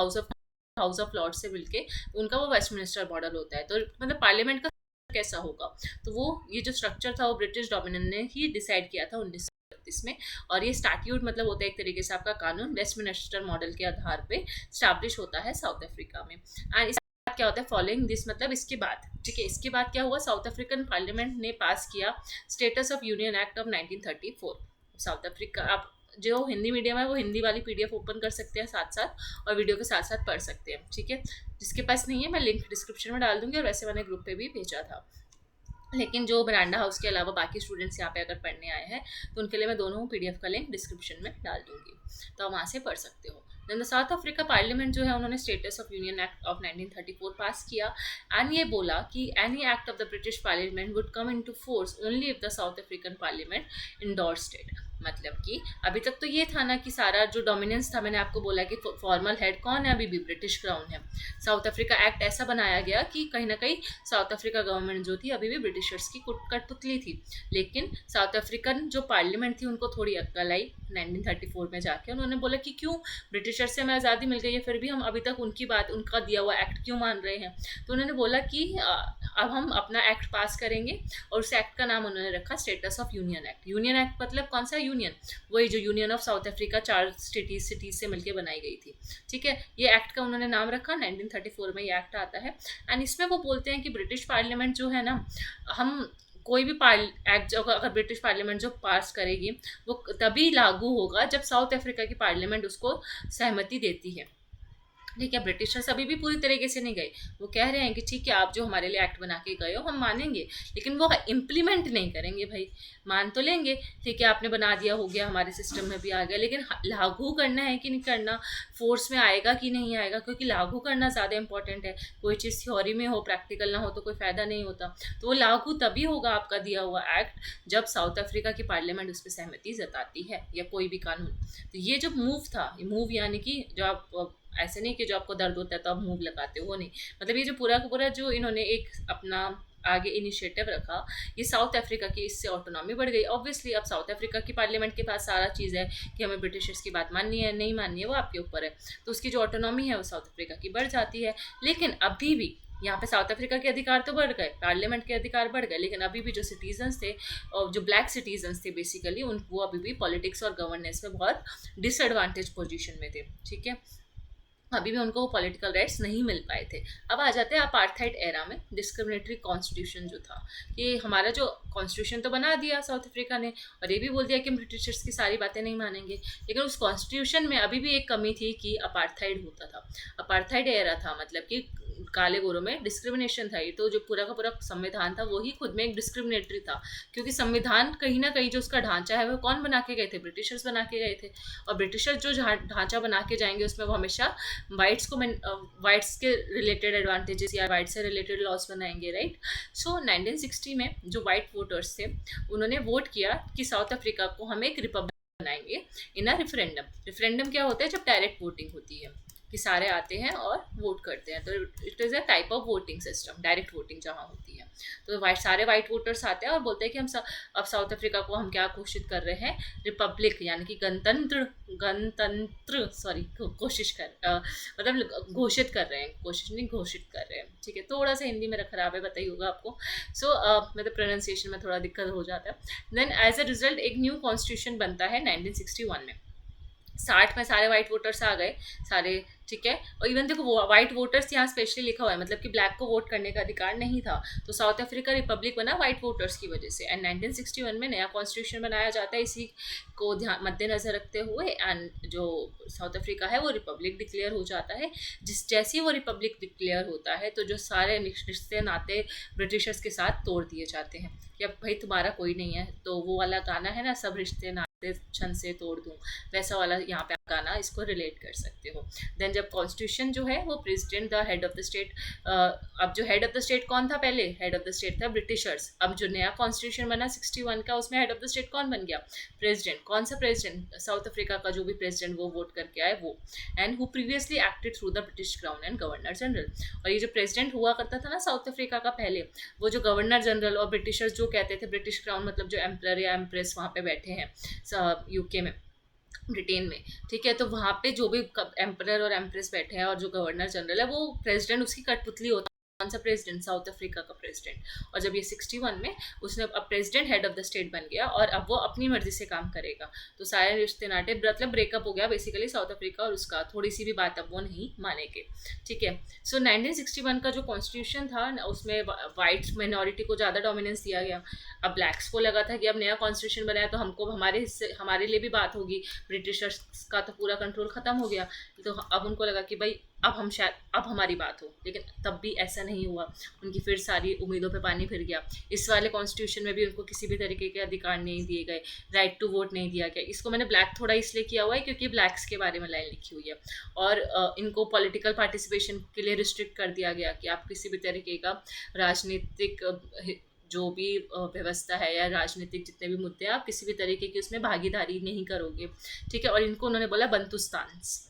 हाउस ऑफ लॉर्ड्स से मिलके उनका वो वेस्टमिनिस्टर मॉडल होता है। तो मतलब पार्लियामेंट का कैसा होगा, तो वो ये जो स्ट्रक्चर था वो ब्रिटिश डोमिनेंस ने ही डिसाइड किया था 1932 में, और ये स्टैट्यूट मतलब होता है एक तरीके से आपका कानून, वेस्टमिनिस्टर मॉडल के आधार पे स्टैब्लिश होता है साउथ अफ्रीका में। एंड इसके बाद क्या होता है, फॉलोइंग दिस मतलब इसके बाद, ठीक है, इसके बाद क्या हुआ, साउथ अफ्रीकन पार्लियामेंट ने पास किया status of Union Act of 1934। South Africa, आप जो हिंदी मीडियम है वो हिंदी वाली पीडीएफ ओपन कर सकते हैं साथ साथ और वीडियो के साथ साथ पढ़ सकते हैं, ठीक है। जिसके पास नहीं है मैं लिंक डिस्क्रिप्शन में डाल दूंगी, और वैसे मैंने ग्रुप पे भी भेजा था। लेकिन जो मिरांडा हाउस के अलावा बाकी स्टूडेंट्स यहाँ पे अगर पढ़ने आए हैं तो उनके लिए मैं दोनों पीडीएफ का लिंक डिस्क्रिप्शन में डाल दूंगी, तो आप वहाँ से पढ़ सकते हो। Then the South Africa parliament जो है उन्होंने status of Union Act of 1934 pass किया एंड ये बोला कि any act of the British parliament would come into force only if the South African parliament endorsed it. मतलब कि अभी तक तो ये था ना कि सारा जो डोमिनेंस था, मैंने आपको बोला कि फॉर्मल हेड कौन है, अभी भी ब्रिटिश क्राउन है। साउथ अफ्रीका एक्ट ऐसा बनाया गया कि कहीं ना कहीं साउथ अफ्रीका गवर्नमेंट जो थी अभी भी ब्रिटिशर्स की कठपुतली थी। लेकिन साउथ अफ्रीकन जो पार्लियामेंट थी उनको थोड़ी अक्ल आई 1934 में जाके, उन्होंने बोला कि क्यों ब्रिटिशर से हमें आज़ादी मिल गई है फिर भी हम अभी तक उनकी बात, उनका दिया हुआ एक्ट क्यों मान रहे हैं। तो उन्होंने बोला कि अब हम अपना एक्ट पास करेंगे और उस एक्ट का नाम उन्होंने रखा status of Union act. Union act मतलब कौन सा यूनियन, वही जो union of south Africa 4 cities से मिलकर बनाई गई थी। ठीक है, ये एक्ट का उन्होंने नाम रखा, 1934 में ये एक्ट आता है। एंड इसमें वो बोलते हैं कि ब्रिटिश पार्लियामेंट जो है ना, हम कोई भी एक्ट जो अगर ब्रिटिश पार्लियामेंट जो पास करेगी वो तभी लागू होगा जब साउथ अफ्रीका की पार्लियामेंट उसको सहमति देती है। ठीक है, ब्रिटिशर्स अभी भी पूरी तरीके से नहीं गए, वो कह रहे हैं कि ठीक है आप जो हमारे लिए एक्ट बना के गए हो हम मानेंगे, लेकिन वो इम्प्लीमेंट नहीं करेंगे। भाई मान तो लेंगे, ठीक है आपने बना दिया, हो गया, हमारे सिस्टम में भी आ गया, लेकिन लागू करना है कि नहीं करना, फोर्स में आएगा कि नहीं आएगा, क्योंकि लागू करना ज़्यादा इंपॉर्टेंट है। कोई चीज़ थ्योरी में हो, प्रैक्टिकल ना हो तो कोई फ़ायदा नहीं होता। तो वो लागू तभी होगा आपका दिया हुआ एक्ट जब साउथ अफ्रीका की पार्लियामेंट उस पर सहमति जताती है, या कोई भी कानून। तो ये जो मूव था, ये मूव यानी कि जो आप ऐसे नहीं कि जो आपको दर्द होता है तो आप मूव लगाते हो, वो नहीं, मतलब ये जो पूरा का पूरा जो इन्होंने एक अपना आगे इनिशिएटिव रखा, ये साउथ अफ्रीका की इससे ऑटोनॉमी बढ़ गई। ऑब्वियसली अब साउथ अफ्रीका की पार्लियामेंट के पास सारा चीज़ है कि हमें ब्रिटिशर्स की बात माननी है नहीं माननी है वो आपके ऊपर है, तो उसकी जो ऑटोनॉमी है वो साउथ अफ्रीका की बढ़ जाती है। लेकिन अभी भी यहाँ पे साउथ अफ्रीका के अधिकार तो बढ़ गए, पार्लियामेंट के अधिकार बढ़ गए, लेकिन अभी भी जो सिटीजन्स थे और जो ब्लैक सिटीजन्स थे बेसिकली वो अभी भी पॉलिटिक्स और गवर्नेंस में बहुत डिसएडवांटेज पोजीशन में थे। ठीक है, अभी भी उनको पॉलिटिकल राइट्स नहीं मिल पाए थे। अब आ जाते हैं अपार्थाइड एरा में, डिस्क्रिमिनेटरी कॉन्स्टिट्यूशन जो था, कि हमारा जो कॉन्स्टिट्यूशन तो बना दिया साउथ अफ्रीका ने और ये भी बोल दिया कि हम ब्रिटिशर्स की सारी बातें नहीं मानेंगे, लेकिन उस कॉन्स्टिट्यूशन में अभी भी एक कमी थी कि अपार्थाइड होता था। अपार्थाइड एरा था मतलब कि काले गोरों में डिस्क्रिमिनेशन था। ये तो जो पूरा का पूरा संविधान था वही खुद में एक डिस्क्रिमिनेटरी था, क्योंकि संविधान कहीं ना कहीं जो उसका ढांचा है वो कौन बना के गए थे, ब्रिटिशर्स बना के गए थे। और ब्रिटिशर्स जो ढांचा बना के जाएंगे उसमें वो हमेशा वाइट्स को वाइट्स के रिलेटेड एडवांटेजेस या वाइट से रिलेटेड लॉस बनाएंगे, राइट। सो 1960 में जो वाइट वोटर्स थे उन्होंने वोट किया कि साउथ अफ्रीका को हम एक रिपब्लिक बनाएंगे इन अ रेफरेंडम। रेफरेंडम क्या होता है, जब डायरेक्ट वोटिंग होती है कि सारे आते हैं और वोट करते हैं, तो it is a type of voting system, direct voting जहाँ होती है। तो सारे वाइट वोटर्स आते हैं और बोलते हैं कि हम अब साउथ अफ्रीका को हम क्या घोषित कर रहे हैं, रिपब्लिक यानी कि गणतंत्र सॉरी कोशिश मतलब घोषित कर रहे हैं, कोशिश नहीं घोषित कर रहे हैं। ठीक है, थोड़ा सा हिंदी मेरा खराब है, बताइए होगा आपको। सो मतलब प्रोनाउंसिएशन में थोड़ा दिक्कत हो जाता है। देन एज अ रिजल्ट एक न्यू कॉन्स्टिट्यूशन बनता है 1961 में। 60 में सारे वाइट वोटर्स आ गए सारे, ठीक है। और इवन देखो वो वाइट वोटर्स यहाँ स्पेशली लिखा हुआ है, मतलब कि ब्लैक को वोट करने का अधिकार नहीं था। तो साउथ अफ्रीका रिपब्लिक बना वाइट वोटर्स की वजह से। एंड 1961 में नया कॉन्स्टिट्यूशन बनाया जाता है इसी को ध्यान मद्देनजर रखते हुए, एंड जो साउथ अफ्रीका है वो रिपब्लिक डिक्लेयर हो जाता है। जैसे ही वो रिपब्लिक डिक्लेयर होता है तो जो सारे रिश्ते नाते ब्रिटिशर्स के साथ तोड़ दिए जाते हैं कि अब भाई तुम्हारा कोई नहीं है। तो वो वाला गाना है ना, सब रिश्ते नाते छन से तोड़ दूं, वैसा वाला यहाँ पे गाना इसको रिलेट कर सकते हो। देन जब कॉन्स्टिट्यूशन जो है वो president the head of the state, अब जो हेड ऑफ द स्टेट कौन था, पहले हेड ऑफ द स्टेट था ब्रिटिशर्स। अब जो नया कॉन्स्टिट्यूशन बना 61 का, उसमें हेड ऑफ द स्टेट कौन बन गया, प्रेसिडेंट। कौन सा प्रेसिडेंट, साउथ अफ्रीका का जो भी प्रेसिडेंट वो वोट करके आए वो, and who previously acted through the British crown and governor general. और ये जो प्रेसिडेंट हुआ करता था ना साउथ अफ्रीका का पहले, वो जो गवर्नर जनरल और ब्रिटिशर्स जो कहते थे, ब्रिटिश क्राउन मतलब जो एम्पर या एम्प्रेस वहाँ पे बैठे हैं यूके में, ब्रिटेन में, ठीक है। तो वहाँ पे जो भी एम्पर और एम्प्रेस बैठे हैं और जो गवर्नर जनरल है वो प्रेसिडेंट उसकी कठपुतली होता है। कौन सा प्रेसिडेंट, साउथ अफ्रीका का प्रेसिडेंट। और जब ये 61 में उसने अब president head of the state बन गया और अब वो अपनी मर्जी से काम करेगा, तो सारे रिश्ते नाते मतलब ब्रेकअप हो गया बेसिकली साउथ अफ्रीका और उसका, थोड़ी सी भी बात अब वो नहीं मानेंगे। ठीक है, सो 1961 का जो कॉन्स्टिट्यूशन था उसमें वाइट माइनॉरिटी को ज़्यादा डोमिनेंस दिया गया। अब ब्लैक्स को लगा था कि अब नया कॉन्स्टिट्यूशन बनाया तो हमको हमारे हिस्से, हमारे लिए भी बात होगी, ब्रिटिशर्स का तो पूरा कंट्रोल ख़त्म हो गया। तो अब उनको लगा कि भाई अब हमारी बात हो, लेकिन तब भी ऐसा नहीं हुआ। उनकी फिर सारी उम्मीदों पे पानी फिर गया। इस वाले कॉन्स्टिट्यूशन में भी उनको किसी भी तरीके के अधिकार नहीं दिए गए, राइट टू वोट नहीं दिया गया। इसको मैंने ब्लैक थोड़ा इसलिए किया हुआ है क्योंकि ब्लैक्स के बारे में लाइन लिखी हुई है। और इनको पॉलिटिकल पार्टिसिपेशन के लिए रिस्ट्रिक्ट कर दिया गया कि आप किसी भी तरीके का राजनीतिक जो भी व्यवस्था है या राजनीतिक जितने भी मुद्दे हैं, आप किसी भी तरीके की उसमें भागीदारी नहीं करोगे। ठीक है, और इनको उन्होंने बोला बंतुस्तान्स।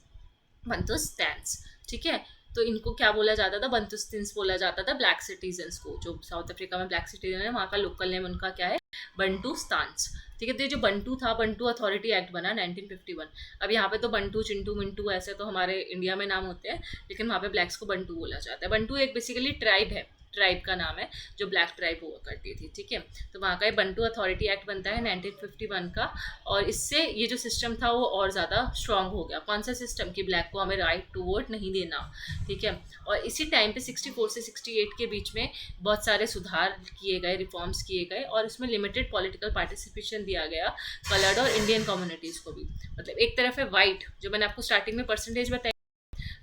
ठीक है, तो इनको क्या बोला जाता था, बंतुस्तान्स बोला जाता था ब्लैक सिटीजन्स को। जो साउथ अफ्रीका में ब्लैक सिटीजन है, वहाँ का लोकल नेम उनका क्या है, बंटूस्तान्स। ठीक है, तो ये जो बंटू था, बंटू अथॉरिटी एक्ट बना 1951। अब यहाँ पे तो बंटू, चिंटू, मिंटू ऐसे तो हमारे इंडिया में नाम होते हैं, लेकिन वहाँ पे ब्लैक्स को बंटू बोला जाता है। बंटू एक बेसिकली ट्राइब है, ट्राइब का नाम है, जो ब्लैक ट्राइब हुआ करती थी। ठीक है, तो वहाँ का ये बंटू अथॉरिटी एक्ट बनता है 1951 का, और इससे ये जो सिस्टम था वो और ज़्यादा स्ट्रांग हो गया। कौन सा सिस्टम, कि ब्लैक को हमें राइट टू वोट नहीं देना। ठीक है, और इसी टाइम पे 64 से 68 के बीच में बहुत सारे सुधार किए गए, रिफॉर्म्स किए गए, और उसमें लिमिटेड पॉलिटिकल पार्टिसिपेशन दिया गया कलर्ड और इंडियन कम्युनिटीज़ को भी। मतलब एक तरफ है वाइट, जो मैंने आपको स्टार्टिंग में परसेंटेज बताई,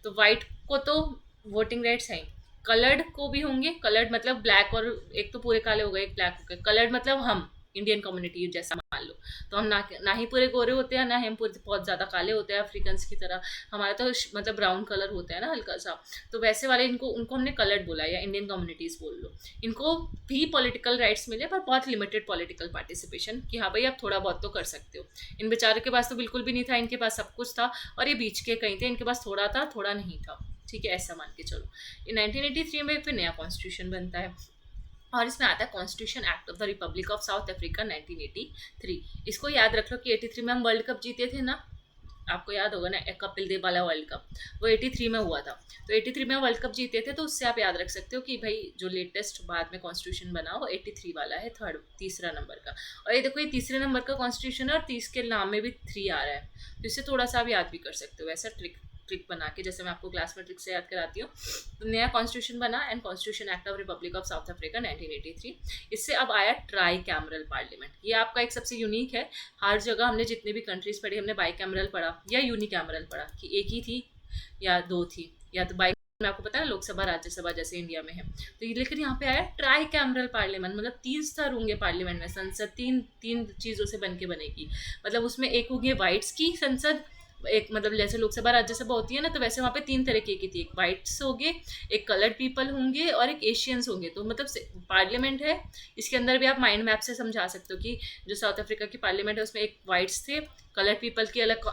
तो वाइट को तो वोटिंग राइट्स हैं, कलर्ड को भी होंगे। कलर्ड मतलब ब्लैक, और एक तो पूरे काले हो गए, एक ब्लैक हो गए। कलर्ड मतलब हम इंडियन कम्युनिटी जैसा मान लो, तो हम ना ही पूरे गोरे होते हैं, ना ही हम पूरे बहुत ज़्यादा काले होते हैं अफ्रीकन्स की तरह। हमारा तो मतलब ब्राउन कलर होता है ना हल्का सा, तो वैसे वाले उनको हमने कलर्ड बोला, या इंडियन कम्युनिटीज़ बोल लो। इनको भी पॉलिटिकल राइट्स मिले, पर बहुत लिमिटेड पॉलिटिकल पार्टिसिपेशन, कि हाँ भाई आप थोड़ा बहुत तो कर सकते हो। इन बेचारों के पास तो बिल्कुल भी नहीं था, इनके पास सब कुछ था, और ये बीच के कहीं थे, इनके पास थोड़ा था थोड़ा नहीं था। ठीक है, ऐसा मान के चलो। इन 1983 में फिर नया कॉन्स्टिट्यूशन बनता है, और इसमें आता है constitution act of the Republic of south Africa 1983। इसको याद रख लो कि 83 में हम वर्ल्ड कप जीते थे ना, आपको याद होगा ना, एक कपिल देव वाला वर्ल्ड कप, वो 83 में हुआ था। तो 83 में वर्ल्ड कप जीते थे, तो उससे आप याद रख सकते हो कि भाई जो लेटेस्ट बाद में कॉन्स्टिट्यूशन बना वो 83 वाला है, तीसरा नंबर का। और ये देखो, ये तीसरे नंबर का कॉन्स्टिट्यूशन है, और 30 के नाम में भी 3 आ रहा है, तो इससे थोड़ा सा आप याद भी कर सकते हो, ऐसा ट्रिक बना के, जैसे मैं आपको क्लास में ट्रिक से याद कराती हूँ। तो नया कॉन्स्टिट्यूशन बना, and constitution act of Republic of south Africa 1983। इससे अब आया ट्राई कैमरल पार्लियामेंट। ये आपका एक सबसे यूनिक है। हर जगह हमने जितने भी कंट्रीज पढ़ी, हमने बाई कैमरल पढ़ा या यूनि कैमरल पढ़ा, कि एक ही थी या दो थी, या तो बाई में आपको पता है लोकसभा राज्यसभा जैसे इंडिया में है। तो ये लेकिन यहाँ पे आया ट्राई कैमरल पार्लियामेंट, मतलब 3 स्तर होंगे पार्लियामेंट में, संसद तीन चीज़ों से बन के बनेगी। मतलब उसमें एक होगी वाइट्स की संसद, एक मतलब जैसे लोकसभा राज्यसभा होती है ना, तो वैसे वहाँ पे 3 तरीके की थी, एक वाइट्स होंगे, एक कलर्ड पीपल होंगे, और एक एशियंस होंगे। तो मतलब पार्लियामेंट है, इसके अंदर भी आप माइंड मैप से समझा सकते हो कि जो साउथ अफ्रीका की पार्लियामेंट है उसमें एक वाइट्स थे, कलर्ड पीपल की अलग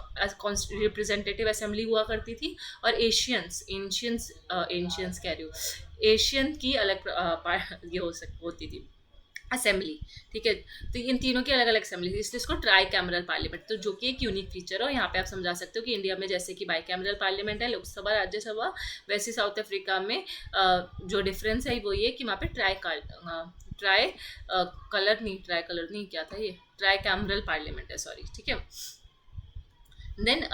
रिप्रेजेंटेटिव असेंबली हुआ करती थी, और एशियंस एशियंस कह रही हूँ, एशियन की अलग ये होती थी असेंबली। ठीक है, तो इन तीनों की अलग अलग असेंबली थी, इसलिए इसको ट्राई कैमरल पार्लियामेंट, तो जो कि एक यूनिक फीचर है। यहाँ पे आप समझा सकते हो कि इंडिया में जैसे कि बाई कैमरल पार्लियामेंट है, लोकसभा राज्यसभा, वैसे साउथ अफ्रीका में जो डिफरेंस है वो ये कि वहाँ पे ट्राई कलर नहीं, क्या था ये, ट्राई कैमरल पार्लियामेंट है, सॉरी। ठीक है, देन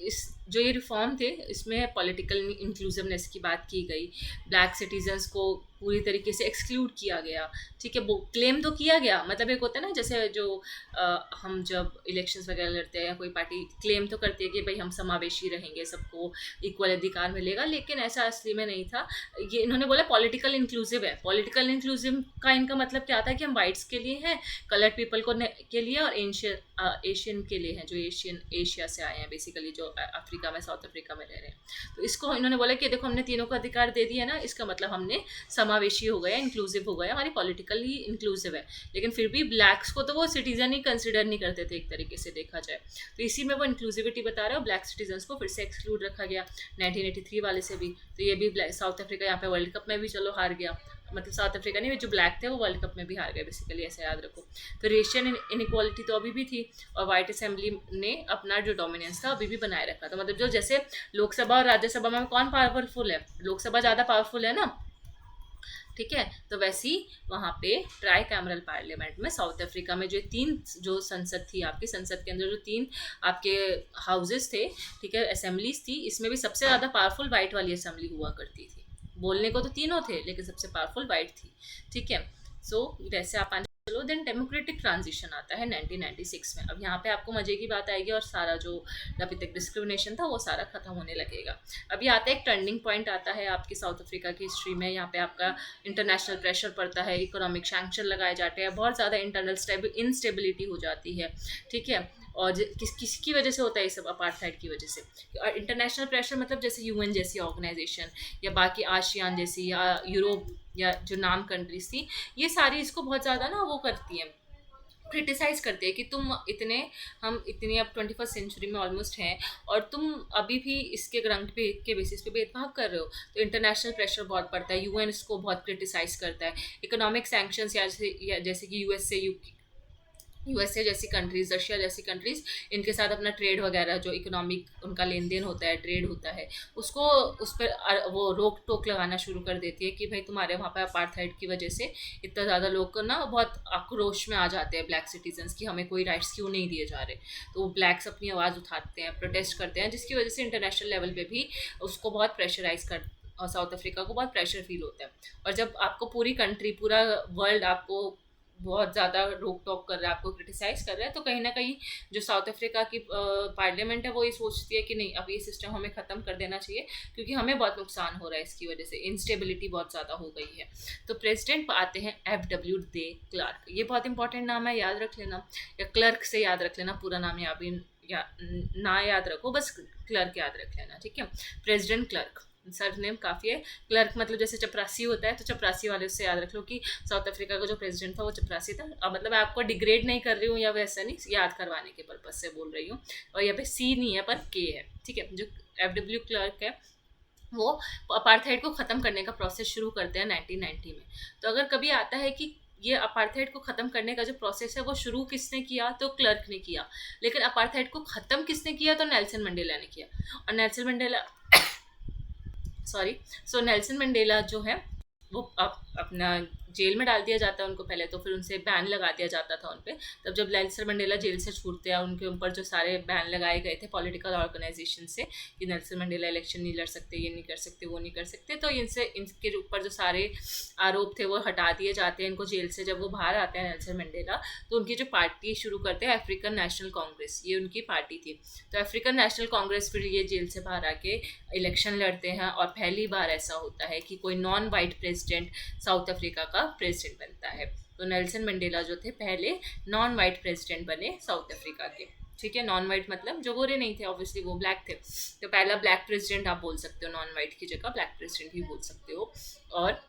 इस जो ये रिफॉर्म थे, इसमें पॉलिटिकल इंक्लूसिवनेस की बात की गई, ब्लैक सिटीजन्स को पूरी तरीके से एक्सक्लूड किया गया। ठीक है, वो क्लेम तो किया गया, मतलब एक होता है ना, जैसे जो हम जब इलेक्शंस वगैरह लड़ते हैं, कोई पार्टी क्लेम तो करती है कि भाई हम समावेशी रहेंगे, सबको इक्वल अधिकार मिलेगा, लेकिन ऐसा असली में नहीं था। ये इन्होंने बोला पॉलिटिकल इंक्लूसिव है। पॉलिटिकल इंक्लूसिव का इनका मतलब क्या था, कि हम वाइट्स के लिए हैं, कलर्ड पीपल को के लिए, और एशियन के लिए हैं, जो एशिया से आए हैं बेसिकली, जो अफ्रीका में, साउथ अफ्रीका में रह रहे हैं। तो इसको इन्होंने बोला कि देखो हमने तीनों को अधिकार दे दिया ना, इसका मतलब हमने समावेशी हो गया, इंक्लूसिव हो गया, हमारी पॉलिटिकली इंक्लूसिव है। लेकिन फिर भी ब्लैक्स को तो वो सिटीजन ही कंसिडर नहीं करते थे, एक तरीके से देखा जाए तो। इसी में वो इंक्लूसिविटी बता रहे हो, ब्लैक सिटीजन्स को फिर से एक्सक्लूड रखा गया 1983 वाले से भी। तो ये भी साउथ अफ्रीका यहाँ पे वर्ल्ड कप में भी चलो हार गया, मतलब साउथ अफ्रीका नहीं, जो ब्लैक थे वो वर्ल्ड कप में भी हार गए बेसिकली, ऐसा याद रखो। तो रेशियन इनइक्वालिटी तो अभी भी थी, और वाइट असेंबली ने अपना जो डोमिनेंस था अभी भी बनाए रखा था। मतलब जो जैसे लोकसभा और राज्यसभा में कौन पावरफुल है, लोकसभा ज़्यादा पावरफुल है ना, ठीक है। तो वैसे ही वहाँ पे ट्राई कैमरल पार्लियामेंट में साउथ अफ्रीका में जो संसद थी, आपकी संसद के अंदर जो 3 आपके हाउसेस थे, ठीक है, असेंबलीज थी, इसमें भी सबसे ज़्यादा पावरफुल वाइट वाली असेंबली हुआ करती थी। बोलने को तो तीनों थे, लेकिन सबसे पावरफुल वाइट थी। ठीक है, सो वैसे आप चलो देन डेमोक्रेटिक ट्रांजिशन आता है 1996 में। अब यहाँ पे आपको मजे की बात आएगी और सारा जो अभी तक डिस्क्रिमिनेशन था वो सारा खत्म होने लगेगा। अभी आता है एक टर्निंग पॉइंट आता है आपकी साउथ अफ्रीका की हिस्ट्री में। यहाँ पे आपका इंटरनेशनल प्रेशर पड़ता है, इकोनॉमिक सैंक्शन लगाए जाते हैं, बहुत ज़्यादा इंटरनल इंस्टेबिलिटी हो जाती है, ठीक है। और किसकी वजह से होता है ये सब? अपार्थाइड की वजह से। और इंटरनेशनल प्रेशर मतलब जैसे यूएन जैसी ऑर्गेनाइजेशन या बाकी आशियान जैसी या यूरोप या जो नाम कंट्रीज थी, ये सारी इसको बहुत ज़्यादा ना वो करती हैं, क्रिटिसाइज करते हैं कि तुम इतने, हम इतनी अब 21st सेंचुरी में ऑलमोस्ट हैं और तुम अभी भी इसके रंग पे के बेसिस पे भेदभाव कर रहे हो। तो इंटरनेशनल प्रेशर बहुत पड़ता है, यूएन इसको बहुत क्रिटिसाइज करता है। इकोनॉमिक सैंक्शंस या जैसे कि यूएसए जैसी कंट्रीज, रशिया जैसी कंट्रीज, इनके साथ अपना ट्रेड वगैरह जो इकोनॉमिक उनका लेन देन होता है, ट्रेड होता है, उसको उस पर वो रोक टोक लगाना शुरू कर देती है कि भाई तुम्हारे वहाँ पे अपार्थाइड की वजह से इतना ज़्यादा लोग को ना बहुत आक्रोश में आ जाते हैं ब्लैक सिटीजन्स की हमें कोई राइट्स क्यों नहीं दिए जा रहे। तो वो ब्लैक्स अपनी आवाज़ उठाते हैं, प्रोटेस्ट करते हैं, जिसकी वजह से इंटरनेशनल लेवल पे भी उसको बहुत प्रेशराइज कर, और साउथ अफ्रीका को बहुत प्रेशर फील होता है। और जब आपको पूरी कंट्री, पूरा वर्ल्ड आपको बहुत ज़्यादा रोक टोक कर रहा है, आपको क्रिटिसाइज कर रहा है, तो कहीं ना कहीं जो साउथ अफ्रीका की पार्लियामेंट है वो ये सोचती है कि नहीं, अब ये सिस्टम हमें ख़त्म कर देना चाहिए क्योंकि हमें बहुत नुकसान हो रहा है इसकी वजह से, इंस्टेबिलिटी बहुत ज़्यादा हो गई है। तो प्रेसिडेंट आते हैं FW डे क्लार्क। ये बहुत इंपॉर्टेंट नाम है, याद रख लेना, या क्लर्क से याद रख लेना, पूरा नाम यहाँ भी या ना याद रखो, बस क्लर्क याद रख लेना, ठीक है। प्रेसिडेंट क्लर्क सर नेम काफ़ी है। क्लर्क मतलब जैसे चपरासी होता है, तो चपरासी वाले उससे याद रख लो कि साउथ अफ्रीका का जो प्रेसिडेंट था वो चपरासी था। अब मतलब मैं आपको डिग्रेड नहीं कर रही हूँ या वैसा नहीं, याद करवाने के पर्पज से बोल रही हूँ। और यहाँ पे C नहीं है पर K है, ठीक है। जो FW क्लर्क है वो अपार्थाइड को ख़त्म करने का प्रोसेस शुरू करते हैं 1990 में। तो अगर कभी आता है कि ये अपार्थाइड को ख़त्म करने का जो प्रोसेस है वो शुरू किसने किया, तो क्लर्क ने किया। लेकिन अपार्थाइड को ख़त्म किसने किया, तो नेल्सन मंडेला ने किया। और नेल्सन मंडेला नेल्सन मंडेला जो है वो अपना जेल में डाल दिया जाता है उनको पहले, तो फिर उनसे बैन लगा दिया जाता था उन पर। तब जब नेल्सन मंडेला जेल से छूटते हैं, उनके ऊपर जो सारे बैन लगाए गए थे पॉलिटिकल ऑर्गेनाइजेशन से कि नेल्सन मंडेला इलेक्शन नहीं लड़ सकते, ये नहीं कर सकते, वो नहीं कर सकते, तो इनके ऊपर जो सारे आरोप थे वो हटा दिए जाते हैं इनको जेल से। जब वो बाहर आते हैं नेल्सन मंडेला, तो उनकी जो पार्टी शुरू करते हैं अफ्रीकन नेशनल कांग्रेस, ये उनकी पार्टी थी। तो अफ्रीकन नेशनल कांग्रेस फिर ये जेल से बाहर आके इलेक्शन लड़ते हैं और पहली बार ऐसा होता है कि कोई non white president south Africa का प्रेसिडेंट बनता है। तो नेल्सन मंडेला जो थे पहले नॉन वाइट प्रेसिडेंट बने साउथ अफ्रीका के, ठीक है। नॉन वाइट मतलब जो गोरे नहीं थे, ऑब्वियसली वो ब्लैक थे, तो पहला ब्लैक प्रेसिडेंट आप बोल सकते हो, नॉन वाइट की जगह ब्लैक प्रेसिडेंट भी बोल सकते हो। और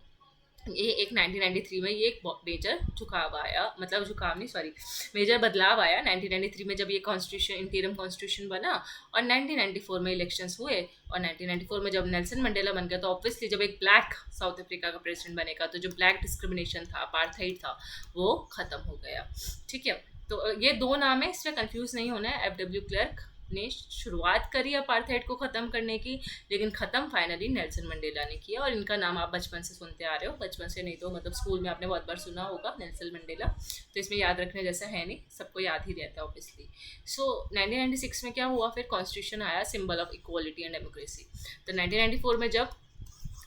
ये एक 1993 में ये एक मेजर झुकाव आया, मतलब झुकाव नहीं सॉरी, मेजर बदलाव आया 1993 में जब ये कॉन्स्टिट्यूशन, इंटीरियम कॉन्स्टिट्यूशन बना। और 1994 में इलेक्शंस हुए, और 1994 में जब नेल्सन मंडेला बन गया, तो ऑब्वियसली जब एक ब्लैक साउथ अफ्रीका का प्रेसिडेंट बनेगा तो जो ब्लैक डिस्क्रिमिनेशन था, अपार्थाइड था, वो ख़त्म हो गया, ठीक है। तो ये दो नाम है, इसमें कंफ्यूज नहीं होना है। FW क्लर्क ने शुरुआत करी अपार्थाइड को ख़त्म करने की, लेकिन ख़त्म फाइनली नेल्सन मंडेला ने किया। और इनका नाम आप बचपन से सुनते आ रहे हो, बचपन से नहीं तो मतलब स्कूल में आपने बहुत बार सुना होगा नेल्सन मंडेला, तो इसमें याद रखने जैसा है नहीं, सबको याद ही रहता है ऑब्वियसली। सो 1996 में क्या हुआ, फिर कॉन्स्टिट्यूशन आया, symbol of equality and democracy. तो 1994 में जब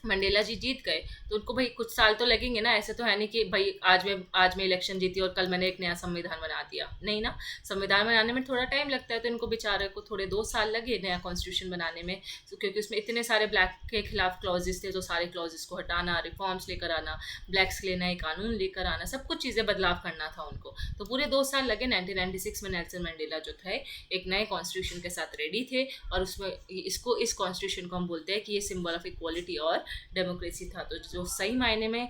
मंडेला जी जीत गए, तो उनको भाई कुछ साल तो लगेंगे ना, ऐसे तो है नहीं कि भाई आज मैं इलेक्शन जीती और कल मैंने एक नया संविधान बना दिया, नहीं ना। संविधान बनाने में थोड़ा टाइम लगता है, तो इनको बेचारे को थोड़े 2 साल लगे नया कॉन्स्टिट्यूशन बनाने में, तो क्योंकि उसमें इतने सारे ब्लैक के खिलाफ क्लॉजेस थे, तो सारे क्लॉजेस को हटाना, रिफॉर्म्स लेकर आना, ब्लैक्स के लिए नए कानून लेकर आना, सब कुछ चीज़ें बदलाव करना था उनको, तो पूरे 2 साल लगे। 1996 में नेल्सन मंडेला जो थे एक नए कॉन्स्टिट्यूशन के साथ रेडी थे, और उसमें इस कॉन्स्टिट्यूशन को हम बोलते हैं कि ये सिंबल ऑफ इक्वालिटी और डेमोक्रेसी था। तो जो सही मायने में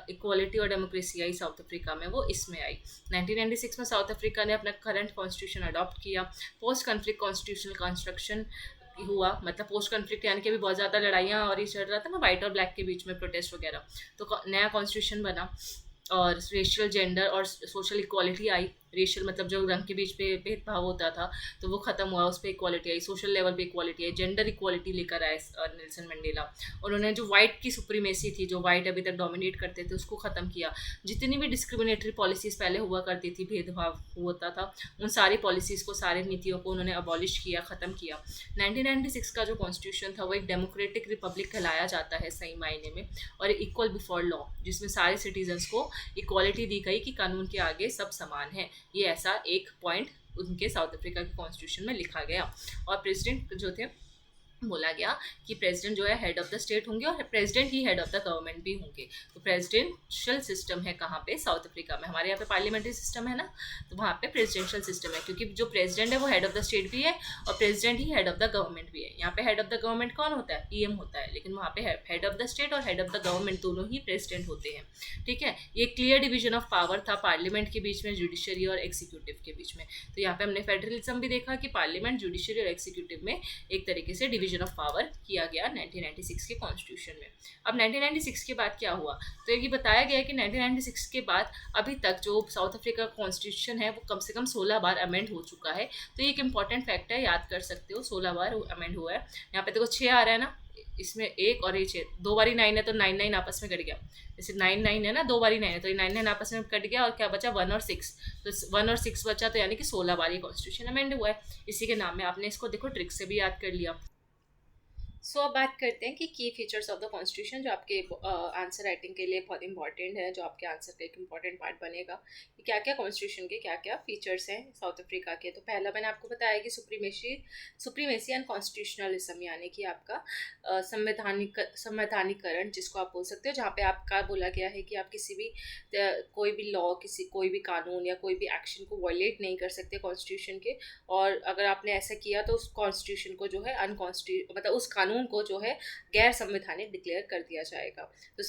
इक्वालिटी और डेमोक्रेसी आई साउथ अफ्रीका में, वो इसमें आई। 1996 में साउथ अफ्रीका ने अपना करंट कॉन्स्टिट्यूशन अडॉप्ट किया। पोस्ट कॉन्फ्लिक्ट कॉन्स्टिट्यूशनल कंस्ट्रक्शन हुआ, मतलब पोस्ट कॉन्फ्लिक्ट यानी कि अभी बहुत ज़्यादा लड़ाइयाँ और ये चल रहा था ना वाइट और ब्लैक के बीच में, प्रोटेस्ट वगैरह, तो नया कॉन्स्टिट्यूशन बना और रेशियल जेंडर और सोशल इक्वालिटी आई। रेशियल मतलब जो रंग के बीच पे भेदभाव होता था तो वो ख़त्म हुआ, उस पर इक्वालिटी आई, सोशल लेवल पे इक्वालिटी आई, जेंडर इक्वालिटी लेकर आए नेल्सन मंडेला। उन्होंने जो वाइट की सुप्रीमेसी थी, जो वाइट अभी तक डोमिनेट करते थे, उसको ख़त्म किया। जितनी भी डिस्क्रिमिनेटरी पॉलिसीज़ पहले हुआ करती थी, भेदभाव होता था, उन सारी पॉलिसीज़ को, सारे नीतियों को उन्होंने अबॉलिश किया, ख़त्म किया। 1996 का जो कॉन्स्टिट्यूशन था वो एक डेमोक्रेटिक रिपब्लिक कहलाया जाता है सही मायने में, और इक्वल बिफोर लॉ, जिसमें सारे सिटीजन्स को इक्वालिटी दी गई कि कानून के आगे सब समान है। ये ऐसा एक पॉइंट उनके साउथ अफ्रीका के कॉन्स्टिट्यूशन में लिखा गया। और प्रेसिडेंट जो थे, बोला गया कि प्रेसिडेंट जो है हेड ऑफ द स्टेट होंगे और president he head of the government भी होंगे। तो प्रेसिडेंशियल सिस्टम है कहाँ पे? साउथ अफ्रीका में। हमारे यहाँ पे पार्लियामेंट्री सिस्टम है ना, तो वहाँ पे प्रेसिडेंशियल सिस्टम है, क्योंकि जो प्रेसिडेंट है वो हेड ऑफ द स्टेट भी है और president he head of the government भी है। यहाँ पे हेड ऑफ द गवर्नमेंट कौन होता है? पीएम होता है, लेकिन वहाँ पे हेड ऑफ द स्टेट और हेड ऑफ द गवर्नमेंट दोनों ही प्रेसिडेंट होते हैं। ठीक है, ये क्लियर डिवीजन ऑफ पावर था पार्लियामेंट के बीच में, जुडिशरी और एक्सिक्यूटिव के बीच में। तो यहाँ पे हमने फेडरलिज्म भी देखा कि पार्लियामेंट, जुडिशरी और एक्सिक्यूटिव में एक तरीके से डिवीजन ऑफ पावर किया गया 1996 के कॉन्स्टिट्यूशन में। अब 1996 के बाद क्या हुआ? तो ये बताया गया है कि 1996 के बाद अभी तक जो साउथ अफ्रीका का कॉन्स्टिट्यूशन है वो कम से कम 16 बार अमेंड हो चुका है। तो ये एक इंपॉर्टेंट फैक्ट है, याद कर सकते हो, 16 बार अमेंड हुआ है। यहाँ पे देखो 6 आ रहा है ना, इसमें एक और ये 6, 2 बारी 9 है तो 9 9 आपस में कट गया। जैसे 9 9 है ना, 2 बारी 9 है तो ये 9 9 आपस में कट गया, और क्या बचा? 1 और 6। तो 1 और 6 बचा, तो यानी कि 16 बार ये कॉन्स्टिट्यूशन अमेंड हुआ है। इसी के नाम में आपने इसको देखो ट्रिक से भी याद कर लिया। सो अब बात करते हैं कि की फीचर्स ऑफ द कॉन्स्टिट्यूशन, जो आपके आंसर राइटिंग के लिए बहुत इंपॉर्टेंट है, जो आपके आंसर का एक इंपॉर्टेंट पार्ट बनेगा कि क्या क्या कॉन्स्टिट्यूशन के क्या क्या फीचर्स हैं साउथ अफ्रीका के। तो पहला मैंने आपको बताया कि सुप्रीमेसी एंड कॉन्स्टिट्यूशनलिज्म, यानी कि आपका संवैधानिकरण जिसको आप बोल सकते हो, जहाँ पे आपका बोला गया है कि आप किसी भी कोई भी लॉ, कोई भी कानून या कोई भी एक्शन को वायलेट नहीं कर सकते कॉन्स्टिट्यूशन के, और अगर आपने ऐसा किया तो उस कॉन्स्टिट्यूशन को जो है मतलब उस कानून को जो है गैर संवैधानिक डिक्लेयर कर दिया जाएगा। तो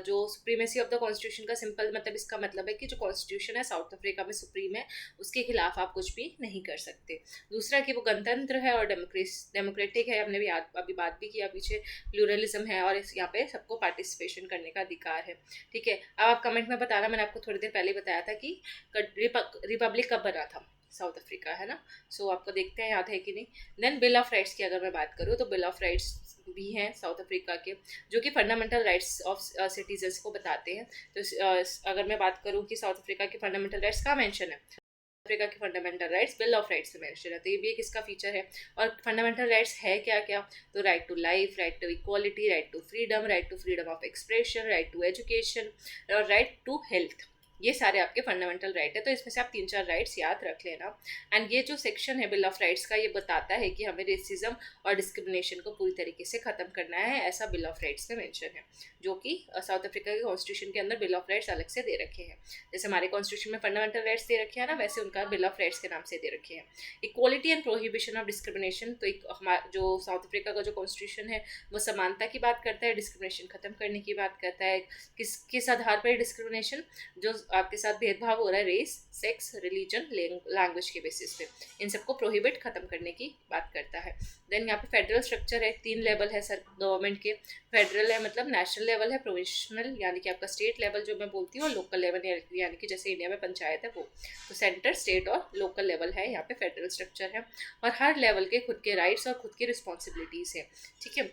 जो सुप्रीमेसी ऑफ द कॉन्स्टिट्यूशन का सिंपल मतलब, इसका मतलब है कि जो कॉन्स्टिट्यूशन है साउथ अफ्रीका में सुप्रीम है, उसके खिलाफ आप कुछ भी नहीं कर सकते। दूसरा कि वो गणतंत्र है और डेमोक्रेटिक है, हमने भी अभी बात भी किया पीछे, प्लूरलिज्म है और यहाँ पे सबको पार्टिसिपेशन करने का अधिकार है। ठीक है, अब आप कमेंट में बताना, मैंने आपको थोड़ी देर पहले बताया था कि रिपब्लिक कब बना था साउथ अफ्रीका, है ना। सो आपको देखते हैं याद है कि नहीं। देन बिल ऑफ राइट्स की अगर मैं बात करूँ तो बिल ऑफ राइट्स भी हैं साउथ अफ्रीका के, जो कि फंडामेंटल राइट्स ऑफ सिटीजन्स को बताते हैं। तो अगर मैं बात करूँ कि साउथ अफ्रीका के फंडामेंटल राइट्स कहाँ मेंशन है, अफ्रीका के fundamental rights bill of rights में मेंशन है। तो ये भी एक इसका फीचर है। और फंडामेंटल राइट्स है क्या क्या? तो right to life, right to equality, right to freedom of expression, right to education और राइट टू हेल्थ। ये सारे आपके फंडामेंटल राइट है। तो इसमें से आप 3-4 राइट्स याद रख लेना। एंड ये जो सेक्शन है बिल ऑफ राइट्स का, ये बताता है कि हमें रेसिज्म और डिस्क्रिमिनेशन को पूरी तरीके से ख़त्म करना है, ऐसा बिल ऑफ राइट्स में मेंशन है, जो कि साउथ अफ्रीका के कॉन्स्टिट्यूशन के अंदर बिल ऑफ राइट्स अलग से दे रखे हैं। जैसे हमारे कॉन्स्टिट्यूशन में फंडामेंटल राइट्स दे रखे हैं ना, वैसे उनका बिल ऑफ राइट्स के नाम से दे रखे हैं। Equality and prohibition of discrimination, तो जो साउथ अफ्रीका का जो कॉन्स्टिट्यूशन है वो समानता की बात करता है, डिस्क्रिमिनेशन खत्म करने की बात करता है। किस आधार पर डिस्क्रिमिनेशन? जो आपके साथ भेदभाव हो रहा है रेस, सेक्स, रिलीजन, लैंग्वेज के बेसिस पे, इन सबको प्रोहिबिट खत्म करने की बात करता है। देन यहाँ पे फेडरल स्ट्रक्चर है, 3 लेवल है सर गवर्नमेंट के। फेडरल है मतलब नेशनल लेवल है, प्रोविंशियल यानी कि आपका स्टेट लेवल जो मैं बोलती हूँ, और लोकल लेवल यानी कि जैसे इंडिया में पंचायत है वो। तो सेंटर, स्टेट और लोकल लेवल है, यहाँ पे फेडरल स्ट्रक्चर है। और हर लेवल के खुद के राइट्स और खुद की रिस्पॉन्सिबिलिटीज़ है। ठीक है,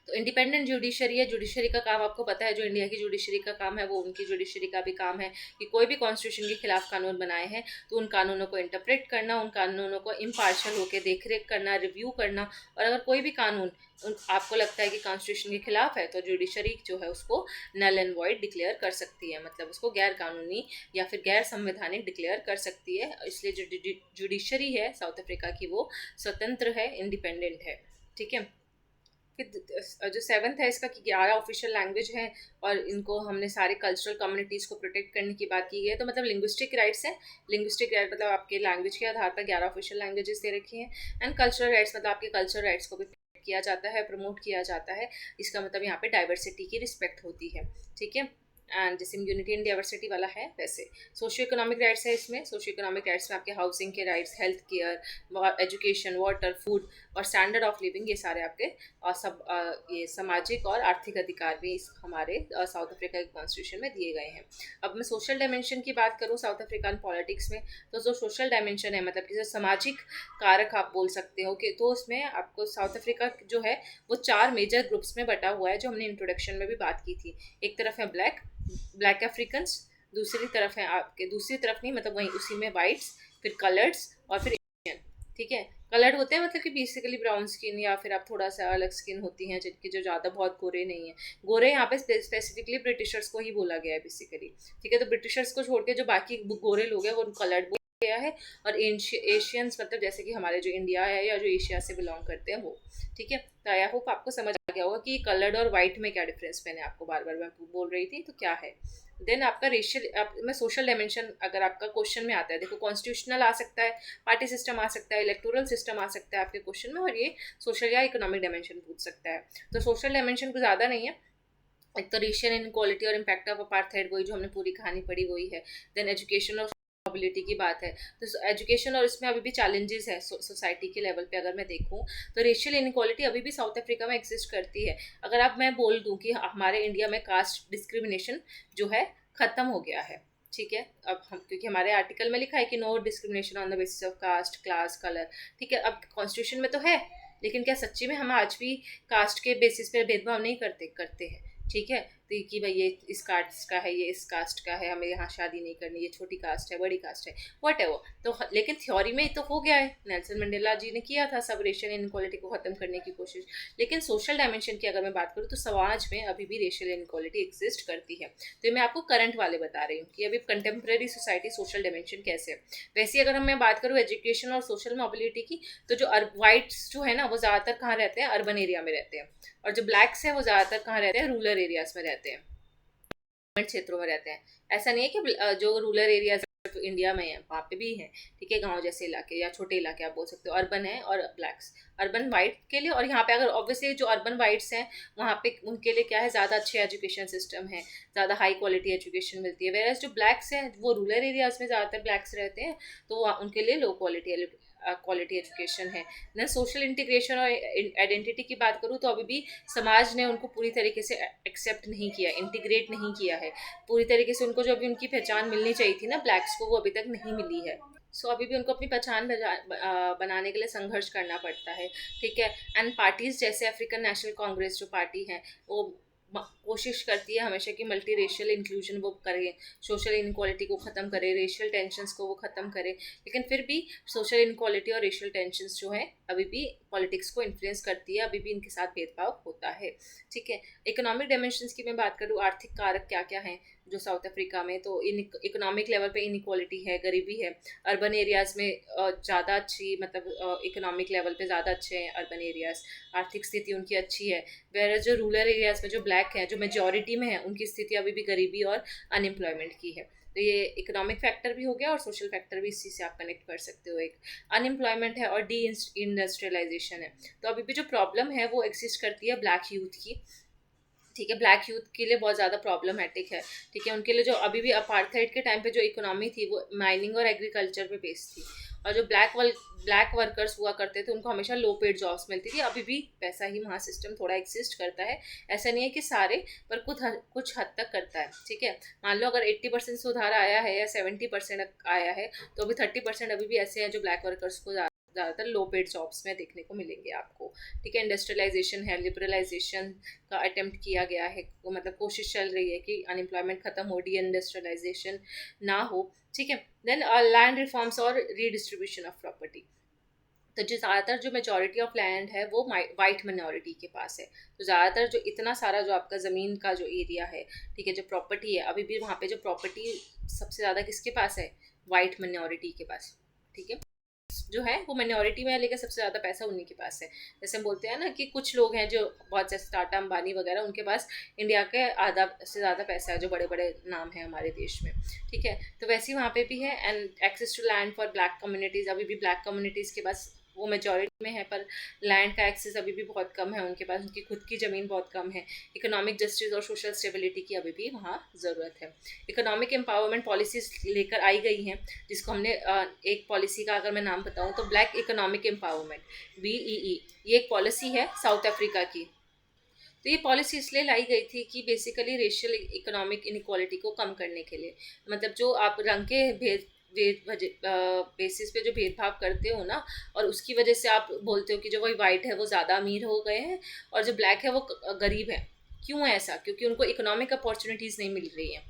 तो इंडिपेंडेंट जुडिशरी है। जुडिशरी का काम आपको पता है, जो इंडिया की जुडिशरी का काम है वो उनकी जुडिशरी का भी काम है कि कोई भी कॉन्स्टिट्यूशन के खिलाफ कानून बनाए हैं तो उन कानूनों को इंटरप्रेट करना, उन कानूनों को इम्पार्शियल होकर देखरेख करना, रिव्यू करना। और अगर कोई भी कानून आपको लगता है कि कॉन्स्टिट्यूशन के खिलाफ है तो जुडिशरी जो है उसको नल एंड वॉइड डिक्लेयर कर सकती है, मतलब उसको गैर कानूनी या फिर गैर संवैधानिक डिक्लेयर कर सकती है। इसलिए जो जुडिशरी है साउथ अफ्रीका की वो स्वतंत्र है, इंडिपेंडेंट है। ठीक है, फिर जो 7th है इसका कि 11 ऑफिशियल लैंग्वेज हैं और इनको हमने सारे कल्चरल कम्युनिटीज़ को प्रोटेक्ट करने की बात की है। तो मतलब लिंग्विस्टिक राइट्स है, लिंग्विस्टिक राइट मतलब आपके लैंग्वेज के आधार पर 11 ऑफिशियल लैंग्वेजेस दे रखी हैं। एंड कल्चरल राइट्स मतलब आपके कल्चरल राइट्स को भी किया जाता है, प्रमोट किया जाता है। इसका मतलब यहाँ पे डाइवर्सिटी की रिस्पेक्ट होती है। ठीक है, एंड जैसे यूनिटी इन डाइवर्सिटी वाला है वैसे सोशियो इकोनॉमिक राइट्स है इसमें। सोशियो इकोनॉमिक राइट्स में आपके हाउसिंग के rights, health care, education, water, food और स्टैंडर्ड ऑफ लिविंग, ये सारे आपके ये सामाजिक और आर्थिक अधिकार भी हमारे साउथ अफ्रीका के कॉन्स्टिट्यूशन में दिए गए हैं। अब मैं सोशल डायमेंशन की बात करूँ साउथ अफ्रीकन पॉलिटिक्स में, तो जो सोशल डायमेंशन है मतलब कि जो सामाजिक कारक आप बोल सकते हो कि, तो उसमें आपको साउथ अफ्रीका जो है वो 4 मेजर ग्रुप्स में बटा हुआ है, जो हमने इंट्रोडक्शन में भी बात की थी। एक तरफ है ब्लैक अफ्रीकन्स, दूसरी तरफ है आपके, दूसरी तरफ नहीं मतलब वहीं उसी में वाइट्स, फिर कलर्ड्स और फिर एशियन। ठीक है, कलर्ड होते हैं मतलब कि बेसिकली ब्राउन स्किन या फिर आप थोड़ा सा अलग स्किन होती हैं जिनके जो ज़्यादा बहुत गोरे नहीं है। गोरे यहाँ पे स्पेसिफिकली ब्रिटिशर्स को ही बोला गया है बेसिकली। ठीक है, तो ब्रिटिशर्स को छोड़ के जो बाकी गोरे लोग हैं वो कलर्ड बोला गया है। और एशियंस मतलब जैसे कि हमारे जो इंडिया है या जो एशिया से बिलोंग करते हैं वो। ठीक है, तो आई होप आपको समझ आ गया होगा कि कलर्ड और वाइट में क्या डिफरेंस मैंने आपको बार बार मैं बोल रही थी तो क्या है। देन आपका रेशियल में सोशल डायमेंशन अगर आपका क्वेश्चन में आता है, देखो कॉन्स्टिट्यूशनल आ सकता है, पार्टी सिस्टम आ सकता है, इलेक्टोरल सिस्टम आ सकता है आपके क्वेश्चन में, और ये सोशल या इकोनॉमिक डायमेंशन पूछ सकता है। तो सोशल डायमेंशन को ज़्यादा नहीं है, एक तो रेशियल इनइक्वालिटी और इम्पैक्ट ऑफ अपार्थाइड, वही जो हमने पूरी कहानी पढ़ी वही है। देन एजुकेशन और मोबिलिटी की बात है, तो एजुकेशन और इसमें अभी भी चैलेंजेस है सोसाइटी के लेवल पे अगर मैं देखूं तो रेशियल इनइक्वालिटी अभी भी साउथ अफ्रीका में एग्जिस्ट करती है। अगर आप मैं बोल दूं कि हमारे इंडिया में कास्ट डिस्क्रिमिनेशन जो है ख़त्म हो गया है। ठीक है, अब हम क्योंकि हमारे आर्टिकल में लिखा है कि no discrimination on the basis of caste, class, colour. ठीक है, अब कॉन्स्टिट्यूशन में तो है, लेकिन क्या सच्ची में हम आज भी कास्ट के बेसिस पे भेदभाव नहीं करते हैं। ठीक है, तो कि भाई ये इस कास्ट का है, ये इस कास्ट का है, हमें यहाँ शादी नहीं करनी, ये छोटी कास्ट है, बड़ी कास्ट है, वट एवर। तो लेकिन थ्योरी में तो हो गया है, नेल्सन मंडेला जी ने किया था सब रेशियल इनइक्वालिटी को ख़त्म करने की कोशिश। लेकिन सोशल डायमेंशन की अगर मैं बात करूँ तो समाज में अभी भी रेशियल इनइक्वालिटी एग्जिस्ट करती है। तो ये मैं आपको करंट वाले बता रही हूँ कि अभी कंटेम्प्रेरी सोसाइटी सोशल डायमेंशन कैसे है। वैसे अगर मैं बात करूँ एजुकेशन और सोशल मोबिलिटी की, तो जो वाइट्स जो है ना वो ज़्यादातर कहाँ रहते हैं, अर्बन एरिया में रहते हैं, और जो ब्लैक्स है वो ज़्यादातर कहाँ रहते हैं, रूरल एरियाज में रहते हैं, क्षेत्रों में रहते हैं। ऐसा नहीं है कि जो रूरल एरियाज तो इंडिया में है वहाँ पे भी है। ठीक है, गांव जैसे इलाके या छोटे इलाके आप बोल सकते हो, अर्बन है और ब्लैक्स, अर्बन वाइट के लिए। और यहाँ पे अगर ऑब्वियसली जो अर्बन वाइट्स हैं वहाँ पे उनके लिए क्या है, ज़्यादा अच्छे एजुकेशन सिस्टम है, ज़्यादा हाई क्वालिटी एजुकेशन मिलती है। वेरएज जो ब्लैक्स हैं वो रूरल एरियाज में ज़्यादातर ब्लैक्स रहते हैं, तो उनके लिए लो क्वालिटी एजुकेशन है ना। सोशल इंटीग्रेशन और आइडेंटिटी की बात करूँ तो अभी भी समाज ने उनको पूरी तरीके से एक्सेप्ट नहीं किया, इंटीग्रेट नहीं किया है पूरी तरीके से। उनको जो अभी उनकी पहचान मिलनी चाहिए थी ना ब्लैक्स को, वो अभी तक नहीं मिली है। अभी भी उनको अपनी पहचान बनाने के लिए संघर्ष करना पड़ता है। ठीक है, एंड पार्टीज जैसे अफ्रीकन नेशनल कांग्रेस जो पार्टी है वो कोशिश करती है हमेशा कि मल्टी रेशियल इंक्लूजन वो करे, सोशल इनक्वालिटी को ख़त्म करे, रेशियल टेंशन्स को वो ख़त्म करे। लेकिन फिर भी सोशल इनक्वालिटी और रेशियल टेंशन्स जो है अभी भी पॉलिटिक्स को इन्फ्लुएंस करती है, अभी भी इनके साथ भेदभाव होता है। ठीक है, इकोनॉमिक डायमेंशंस की मैं बात करूँ, आर्थिक कारक क्या क्या हैं जो साउथ अफ्रीका में, तो इकोनॉमिक लेवल पे इनइक्वालिटी है, गरीबी है। अर्बन एरियाज़ में ज़्यादा अच्छी मतलब इकोनॉमिक लेवल पे ज़्यादा अच्छे हैं अर्बन एरियाज़, आर्थिक स्थिति उनकी अच्छी है। वेर जो रूरल एरियाज़ में जो ब्लैक हैं, जो मेजॉरिटी में है, उनकी स्थिति अभी भी गरीबी और अनएम्प्लॉयमेंट की है। तो ये इकोनॉमिक फैक्टर भी हो गया और सोशल फैक्टर भी इसी से आप कनेक्ट कर सकते हो। एक अनएम्प्लॉयमेंट है और डी इंडस्ट्रियलाइजेशन है। तो अभी भी जो प्रॉब्लम है वो एग्जिस्ट करती है ब्लैक यूथ की। ठीक है, ब्लैक यूथ के लिए बहुत ज़्यादा प्रॉब्लमेटिक है। ठीक है, उनके लिए जो अभी भी अपार्थाइड के टाइम पे जो इकोनॉमी थी वो माइनिंग और एग्रीकल्चर पे बेस्ड थी, और जो ब्लैक वर्कर्स हुआ करते थे उनको हमेशा लो पेड जॉब्स मिलती थी। अभी भी वैसा ही वहाँ सिस्टम थोड़ा एग्जिस्ट करता है, ऐसा नहीं है कि सारे, पर कुछ हद तक करता है। ठीक है, मान लो अगर 80% सुधार आया है या 70% आया है, तो अभी 30% अभी भी ऐसे हैं जो ब्लैक वर्कर्स को ज़्यादातर लो पेड जॉब्स में देखने को मिलेंगे आपको। ठीक है, इंडस्ट्रियलाइजेशन है, लिबरलाइजेशन का अटेम्प्ट किया गया है, मतलब कोशिश चल रही है कि अनएम्प्लॉयमेंट खत्म हो, डी इंडस्ट्रियलाइजेशन ना हो। ठीक है, देन लैंड रिफॉर्म्स और रीडिस्ट्रीब्यूशन ऑफ प्रॉपर्टी। तो जो ज़्यादातर जो मेजॉरिटी ऑफ लैंड है वो वाइट मिनॉरिटी के पास है। तो ज़्यादातर जो इतना सारा जो आपका ज़मीन का जो एरिया है, ठीक है, जो प्रॉपर्टी है, अभी भी वहाँ पे जो प्रॉपर्टी सबसे ज़्यादा किसके पास है, वाइट मिनॉरिटी के पास। ठीक है, जो है वो मिनॉरिटी में है, लेकिन सबसे ज़्यादा पैसा उन्हीं के पास है। जैसे हम बोलते हैं ना कि कुछ लोग हैं जो बहुत से टाटा अंबानी वगैरह, उनके पास इंडिया के आधा से ज़्यादा पैसा है, जो बड़े बड़े नाम हैं हमारे देश में। ठीक है, तो वैसे ही वहाँ पे भी है। And access to land for black communities, अभी भी ब्लैक कम्युनिटीज़ के पास वो मेजॉरिटी में है, पर लैंड का एक्सेस अभी भी बहुत कम है उनके पास, उनकी खुद की ज़मीन बहुत कम है। इकोनॉमिक जस्टिस और सोशल स्टेबिलिटी की अभी भी वहाँ ज़रूरत है। इकोनॉमिक एम्पावरमेंट पॉलिसीज लेकर आई गई हैं, जिसको हमने एक पॉलिसी का अगर मैं नाम बताऊँ तो ब्लैक इकोनॉमिक एम्पावरमेंट, BEE, ये एक पॉलिसी है साउथ अफ्रीका की। तो ये पॉलिसी इसलिए लाई गई थी कि बेसिकली रेशियल इकोनॉमिक इनक्वालिटी को कम करने के लिए, मतलब जो आप रंग के बेसिस पे जो भेदभाव करते हो ना, और उसकी वजह से आप बोलते हो कि जो वही वाइट है वो ज़्यादा अमीर हो गए हैं और जो ब्लैक है वो गरीब है। क्यों है ऐसा? क्योंकि उनको इकोनॉमिक अपॉर्चुनिटीज़ नहीं मिल रही हैं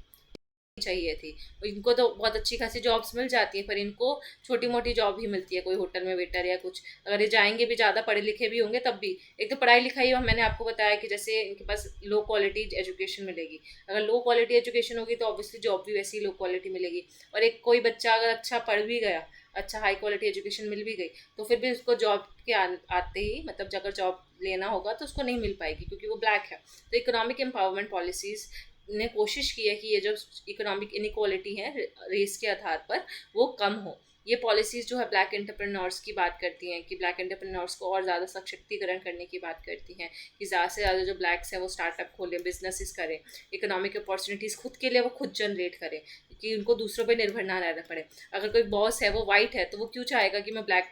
चाहिए थी। इनको तो बहुत अच्छी खासी जॉब्स मिल जाती हैं, पर इनको छोटी मोटी जॉब ही मिलती है, कोई होटल में वेटर या कुछ। अगर ये जाएंगे भी, ज़्यादा पढ़े लिखे भी होंगे तब भी, एक तो पढ़ाई लिखाई मैंने आपको बताया कि जैसे इनके पास लो क्वालिटी एजुकेशन मिलेगी। अगर लो क्वालिटी एजुकेशन होगी तो ऑब्वियसली जॉब भी वैसी लो क्वालिटी मिलेगी। और एक कोई बच्चा अगर अच्छा पढ़ भी गया, अच्छा हाई क्वालिटी एजुकेशन मिल भी गई, तो फिर भी उसको जॉब के आते ही, मतलब अगर जॉब लेना होगा तो उसको नहीं मिल पाएगी क्योंकि वो ब्लैक है। तो इकोनॉमिक एम्पावरमेंट पॉलिसीज़ ने कोशिश की है कि ये जो इकोनॉमिक इनइक्वालिटी है रेस के आधार पर, वो कम हो। ये पॉलिसीज़ जो है ब्लैक एंटरप्रेन्योर्स की बात करती हैं कि ब्लैक एंटरप्रेन्योर्स को और ज़्यादा सशक्तिकरण करने की बात करती हैं कि ज़्यादा से ज़्यादा जो ब्लैक्स हैं वो स्टार्टअप खोलें, बिजनेसेस करें, इकोनॉमिक अपॉर्चुनिटीज़ खुद के लिए वो खुद जनरेट करें, कि उनको दूसरों पर निर्भर ना रहना पड़े। अगर कोई बॉस है वो वाइट है तो वो क्यों चाहेगा कि मैं ब्लैक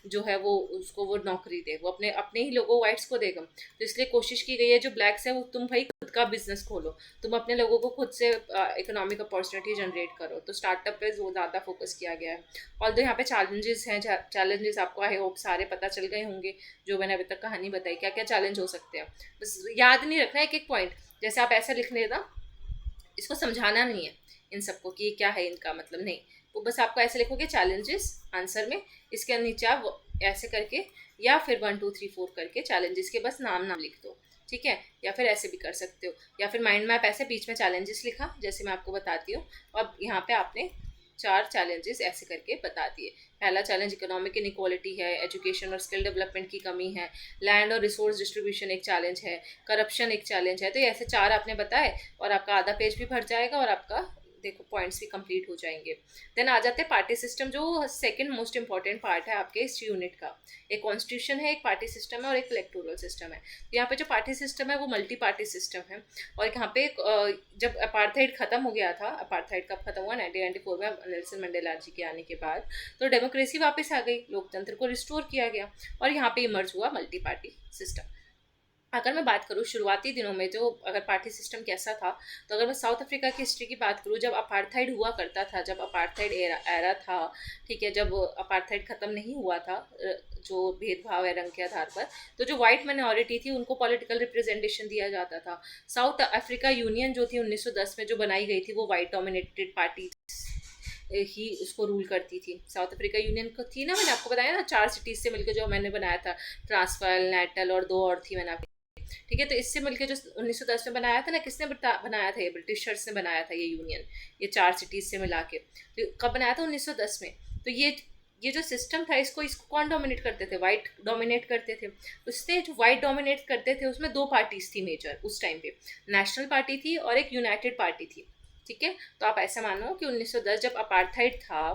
जो है वो उसको वो नौकरी दे, वो अपने अपने ही लोगों वाइट्स को देगा। तो इसलिए कोशिश की गई है जो ब्लैक्स है वो तुम भाई खुद का बिजनेस खोलो, तुम अपने लोगों को खुद से इकोनॉमिक अपॉर्चुनिटी जनरेट करो। तो स्टार्टअप पे ज़्यादा फोकस किया गया है। और तो यहाँ पे चैलेंजेस हैं, चैलेंजेस आपको आई होप सारे पता चल गए होंगे जो मैंने अभी तक कहानी बताई, क्या क्या चैलेंज हो सकते हैं। बस याद नहीं रखना एक एक पॉइंट, जैसे आप ऐसा लिख लेना, इसको समझाना नहीं है इन सबको कि क्या है इनका मतलब, नहीं। वो बस आपको ऐसे लिखोगे चैलेंजेस आंसर में, इसके नीचे आप ऐसे करके या फिर 1 2 3 4 करके चैलेंजेस के बस नाम नाम लिख दो, ठीक है। या फिर ऐसे भी कर सकते हो, या फिर माइंड मैप ऐसे बीच में चैलेंजेस लिखा जैसे मैं आपको बताती हूँ, और यहाँ पे आपने 4 चैलेंजेस ऐसे करके बता दिए। पहला चैलेंज इकोनॉमिक इनइक्वालिटी है, एजुकेशन और स्किल डेवलपमेंट की कमी है, लैंड और रिसोर्स डिस्ट्रीब्यूशन एक चैलेंज है, करप्शन एक चैलेंज है। तो ये ऐसे 4 आपने बताए और आपका आधा पेज भी भर जाएगा और आपका देखो पॉइंट्स भी कंप्लीट हो जाएंगे। देन आ जाते हैं पार्टी सिस्टम, जो सेकंड मोस्ट इंपॉर्टेंट पार्ट है आपके इस यूनिट का। एक कॉन्स्टिट्यूशन है, एक पार्टी सिस्टम है और एक इलेक्टोरल सिस्टम है। तो यहाँ पे जो पार्टी सिस्टम है वो मल्टी पार्टी सिस्टम है। और यहाँ पे जब अपार्थाइड खत्म हो गया था, अपार्थाइड कब खत्म हुआ? 1994 में, नेल्सन मंडेला जी के आने के बाद। तो डेमोक्रेसी वापस आ गई, लोकतंत्र को रिस्टोर किया गया और यहाँ पे इमर्ज हुआ मल्टी पार्टी सिस्टम। अगर मैं बात करूँ शुरुआती दिनों में जो अगर पार्टी सिस्टम कैसा था, तो अगर मैं साउथ अफ्रीका की हिस्ट्री की बात करूँ, जब अपार्थाइड हुआ करता था, जब अपार्थाइड एरा था, ठीक है, जब अपार्थाइड ख़त्म नहीं हुआ था, जो भेदभाव है रंग के आधार पर, तो जो वाइट माइनॉरिटी थी उनको पॉलिटिकल रिप्रेजेंटेशन दिया जाता था। साउथ अफ्रीका यूनियन जो थी 1910 में जो बनाई गई थी, वो वाइट डोमिनेटेड पार्टी ही उसको रूल करती थी। साउथ अफ्रीका यूनियन को थी ना, मैंने आपको बताया ना 4 सिटीज़ से मिलकर जो मैंने बनाया था, ट्रांसवाल, नेटल और 2 और थी मैंने आपको, ठीक है। तो इससे मिलकर जो 1910 में बनाया था ना, किसने बनाया था? ये ब्रिटिशर्स ने बनाया था ये यूनियन, ये 4 सिटीज़ से मिला के। तो कब बनाया था? 1910 में। तो ये जो सिस्टम था, इसको इसको कौन डोमिनेट करते थे? वाइट डोमिनेट करते थे। उससे जो वाइट डोमिनेट करते थे उसमें 2 पार्टीज थी मेजर उस टाइम पे, नेशनल पार्टी थी और एक यूनाइटेड पार्टी थी, ठीक है। तो आप ऐसा मानो कि 1910 जब अपार्थाइड था,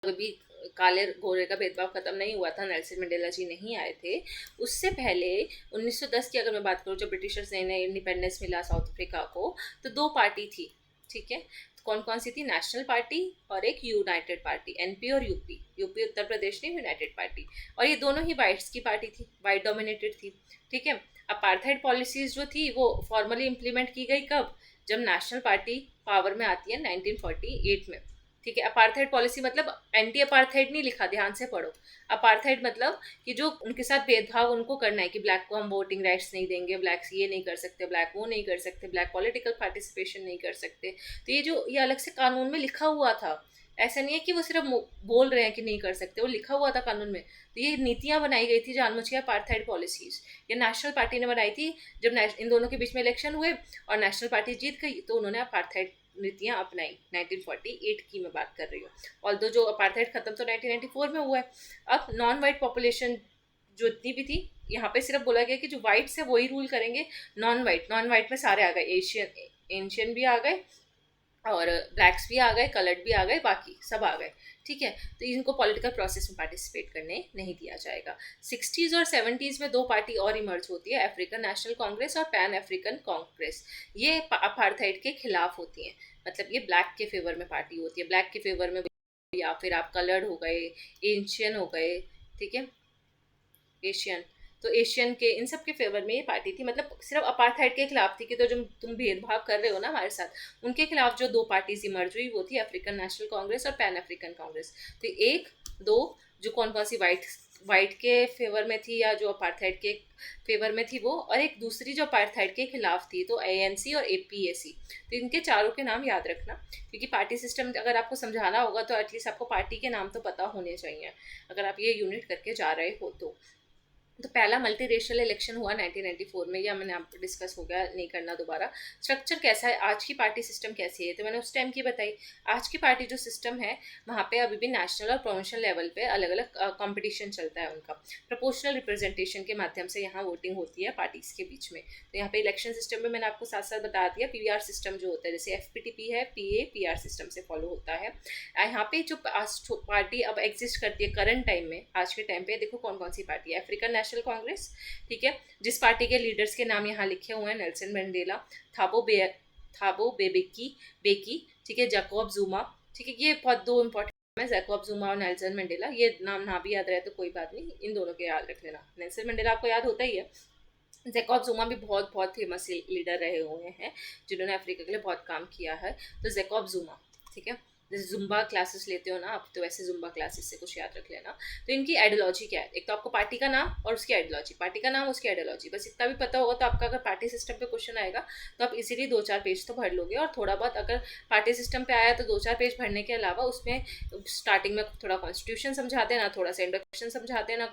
अभी काले गोरे का भेदभाव खत्म नहीं हुआ था, नेल्सन मंडेला जी नहीं आए थे, उससे पहले 1910 की अगर मैं बात करूँ, जब ब्रिटिशर्स ने इंडिपेंडेंस मिला साउथ अफ्रीका को, तो 2 पार्टी थी, ठीक है। तो कौन कौन सी थी? नेशनल पार्टी और एक यूनाइटेड पार्टी, एनपी और यूपी। यूपी उत्तर प्रदेश नहीं, यूनाइटेड पार्टी। और ये दोनों ही वाइट्स की पार्टी थी, वाइट डोमिनेटेड थी, ठीक है। अपार्थाइड पॉलिसीज जो थी वो फॉर्मली इम्प्लीमेंट की गई कब? जब नेशनल पार्टी पावर में आती है 1948 में, ठीक है। अपार्थाइड पॉलिसी मतलब एंटी अपार्थाइड नहीं लिखा, ध्यान से पढ़ो। अपार्थाइड मतलब कि जो उनके साथ भेदभाव उनको करना है कि ब्लैक को हम वोटिंग राइट्स नहीं देंगे, ब्लैक्स ये नहीं कर सकते, ब्लैक वो नहीं कर सकते, ब्लैक पॉलिटिकल पार्टिसिपेशन नहीं कर सकते। तो ये अलग से कानून में लिखा हुआ था। ऐसा नहीं है कि वो सिर्फ बोल रहे हैं कि नहीं कर सकते, वो लिखा हुआ था कानून में। तो ये नीतियां बनाई गई थी जानबूझ के, अपार्थाइड पॉलिसीज ये नेशनल पार्टी ने बनाई थी। जब इन दोनों के बीच में इलेक्शन हुए और नेशनल पार्टी जीत गई, तो उन्होंने अपार्थाइड नीतियाँ अपनाई। 1948 की मैं बात कर रही हूँ। और जो अपार्थाइड खत्म तो 1994 में हुआ है। अब नॉन वाइट पॉपुलेशन जो इतनी भी थी, यहाँ पे सिर्फ बोला गया कि जो वाइट्स है वही रूल करेंगे। नॉन वाइट में सारे आ गए, एशियन एंशियन भी आ गए और ब्लैक्स भी आ गए, कलर्ड भी आ गए, बाकी सब आ गए। ठीक है, तो इनको पॉलिटिकल प्रोसेस में पार्टिसिपेट करने नहीं दिया जाएगा। 60s और 70s में दो पार्टी और इमर्ज होती है, अफ्रीकन नेशनल कांग्रेस और पैन अफ्रीकन कांग्रेस। ये अपार्थाइड के खिलाफ होती हैं, मतलब ये ब्लैक के फेवर में पार्टी होती है, ब्लैक के फेवर में, या फिर आप कलर्ड हो गए, एशियन हो गए, ठीक है, एशियन, तो एशियन के इन सब के फेवर में ये पार्टी थी, मतलब सिर्फ अपार्थाइड के खिलाफ थी कि तो जो तुम भेदभाव कर रहे हो ना हमारे साथ, उनके खिलाफ जो दो पार्टीज इमर्ज हुई वो थी अफ्रीकन नेशनल कांग्रेस और पैन अफ्रीकन कांग्रेस। तो एक दो जो कौन कौन सी वाइट वाइट के फेवर में थी या जो अपार्थाइड के फेवर में थी वो, और एक दूसरी जो अपार्थाइड के खिलाफ थी, तो एएनसी और एपीएसी। तो इनके चारों के नाम याद रखना, क्योंकि पार्टी सिस्टम अगर आपको समझाना होगा तो एटलीस्ट आपको पार्टी के नाम तो पता होने चाहिए अगर आप ये यूनिट करके जा रहे हो तो पहला मल्टी रेशियल इलेक्शन हुआ 1994 में, या मैंने आपको डिस्कस हो गया, नहीं करना दोबारा। स्ट्रक्चर कैसा है, आज की पार्टी सिस्टम कैसी है, तो मैंने उस टाइम की बताई। आज की पार्टी जो सिस्टम है वहाँ पे अभी भी नेशनल और प्रोविंशियल लेवल पे अलग अलग कंपटीशन चलता है उनका। प्रोपोर्शनल रिप्रेजेंटेशन के माध्यम से यहाँ वोटिंग होती है पार्टीज के बीच में। तो यहाँ पे इलेक्शन सिस्टम में मैंने आपको साथ साथ बता दिया, पीवीआर सिस्टम जो होता है, जैसे एफपीटीपी है, पीए पीआर सिस्टम से फॉलो होता है। यहाँ पे जो पार्टी अब एग्जिस्ट करती है करंट टाइम में, आज के टाइम पे देखो कौन कौन सी पार्टी है। अफ्रीकन नेशनल कांग्रेस, ठीक है, जिस पार्टी के लीडर्स के नाम यहाँ लिखे हुए हैं, नेल्सन मंडेला, थाबो बेकी, ठीक है, जैकब जुमा, ठीक है, ये बहुत दो इंपॉर्टेंट है, जैकब जुमा और नेल्सन मंडेला। ये नाम ना भी याद रहे तो कोई बात नहीं, इन दोनों के याद रख लेना। नेल्सन मंडेला आपको याद होता ही है। जैकब जुमा भी बहुत बहुत फेमस लीडर रहे हुए हैं जिन्होंने अफ्रीका के लिए बहुत काम किया है। तो जैकब जुमा, ठीक है, जैसे जुम्बा क्लासेस लेते हो ना आप, तो वैसे जुम्बा क्लासेस से कुछ याद रख लेना। तो इनकी आइडियोलॉजी क्या है, एक तो आपको पार्टी का नाम और उसकी आइडियोलॉजी, पार्टी का नाम उसकी आइडियोलॉजी, बस इतना भी पता होगा तो आपका अगर पार्टी सिस्टम पे क्वेश्चन आएगा तो आप इजीली 2-4 पेज तो भर लोगे। और थोड़ा बहुत अगर पार्टी सिस्टम पे आया तो 2-4 पेज भरने के अलावा उसमें स्टार्टिंग में थोड़ा कॉन्स्टिट्यूशन समझा देना, थोड़ा सा इंट्रोडक्शन समझा देना,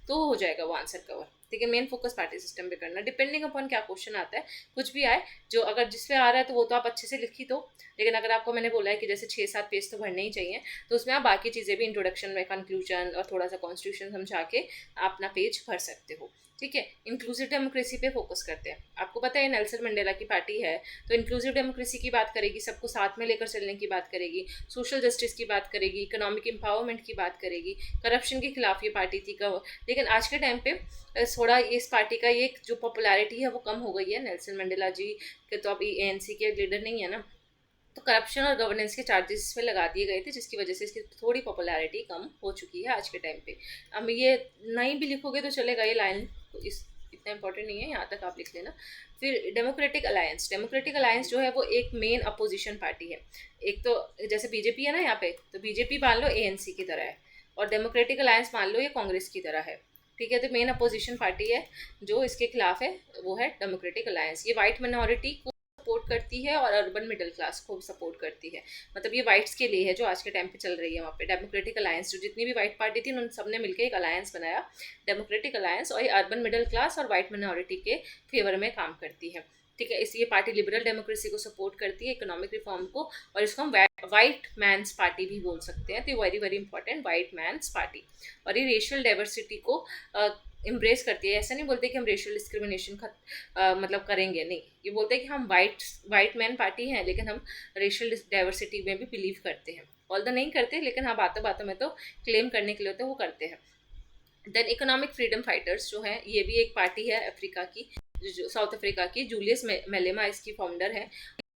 तो हो जाएगा वो आंसर कवर। ठीक है, मेन फोकस पार्टी सिस्टम पे करना, डिपेंडिंग अपॉन क्या क्वेश्चन आता है, कुछ भी आए, जो अगर जिस पे आ रहा है तो वो तो आप अच्छे से लिखी दो। लेकिन अगर आपको मैंने बोला है कि जैसे 6-7 पेज तो भरने ही चाहिए, तो उसमें आप बाकी चीज़ें भी, इंट्रोडक्शन में कंक्लूजन और थोड़ा सा कॉन्स्टिट्यूशन समझा के अपना पेज भर सकते हो। ठीक है, इंक्लूसिव डेमोक्रेसी पे फोकस करते हैं। आपको पता है नेल्सन मंडेला की पार्टी है, तो इंक्लूसिव डेमोक्रेसी की बात करेगी, सबको साथ में लेकर चलने की बात करेगी, सोशल जस्टिस की बात करेगी, इकोनॉमिक एम्पावरमेंट की बात करेगी, करप्शन के खिलाफ ये पार्टी थी। लेकिन आज के टाइम पे थोड़ा इस पार्टी का ये जो पॉपुलैरिटी है वो कम हो गई है। नेल्सन मंडेला जी के तो अभी एएनसी के लीडर नहीं है ना, तो करप्शन और गवर्नेंस के चार्जेस इसमें लगा दिए गए थे, जिसकी वजह से इसकी थोड़ी पॉपुलैरिटी कम हो चुकी है आज के टाइम पे। अब ये नहीं भी लिखोगे तो चलेगा, ये लाइन तो इस इतना इंपॉर्टेंट नहीं है, यहाँ तक आप लिख लेना। फिर डेमोक्रेटिक अलायंस, डेमोक्रेटिक अलायंस जो है वो एक मेन अपोजिशन पार्टी है। एक तो जैसे बीजेपी है ना यहाँ पे, तो बीजेपी मान लो एएनसी की तरह है, और डेमोक्रेटिक अलायंस मान लो ये कांग्रेस की तरह है। ठीक है, तो मेन अपोजिशन पार्टी है जो इसके खिलाफ है वो है डेमोक्रेटिक अलायंस। ये वाइट माइनॉरिटी को सपोर्ट करती है और अर्बन मिडिल क्लास को सपोर्ट करती है, मतलब ये वाइट्स के लिए है जो आज के टाइम पे चल रही है वहाँ पे। डेमोक्रेटिक अलायंस जो जितनी भी वाइट पार्टी थी उन सब ने मिलकर एक अलायंस बनाया, डेमोक्रेटिक अलायंस, और ये अर्बन मिडिल क्लास और वाइट माइनॉरिटी के फेवर में काम करती है। ठीक है, इसलिए पार्टी लिबरल डेमोक्रेसी को सपोर्ट करती है, इकोनॉमिक रिफॉर्म को, और इसको हम वाइट मैंस पार्टी भी बोल सकते हैं। तो very very important, white men's party. और ये रेशियल डाइवर्सिटी को एम्ब्रेस करती है। ऐसा नहीं बोलते कि हम रेशियल डिस्क्रिमिनेशन मतलब करेंगे, नहीं, ये बोलते हैं कि हम वाइट मैन पार्टी हैं लेकिन हम रेशियल डाइवर्सिटी में भी बिलीव करते हैं। ऑल्दो नहीं करते, लेकिन हाँ बातों बातों में तो क्लेम करने के लिए तो वो करते हैं। देन इकोनॉमिक फ्रीडम फाइटर्स जो है, ये भी एक पार्टी है अफ्रीका की, जो साउथ अफ्रीका की, जूलियस मेलेमा इसकी फाउंडर है।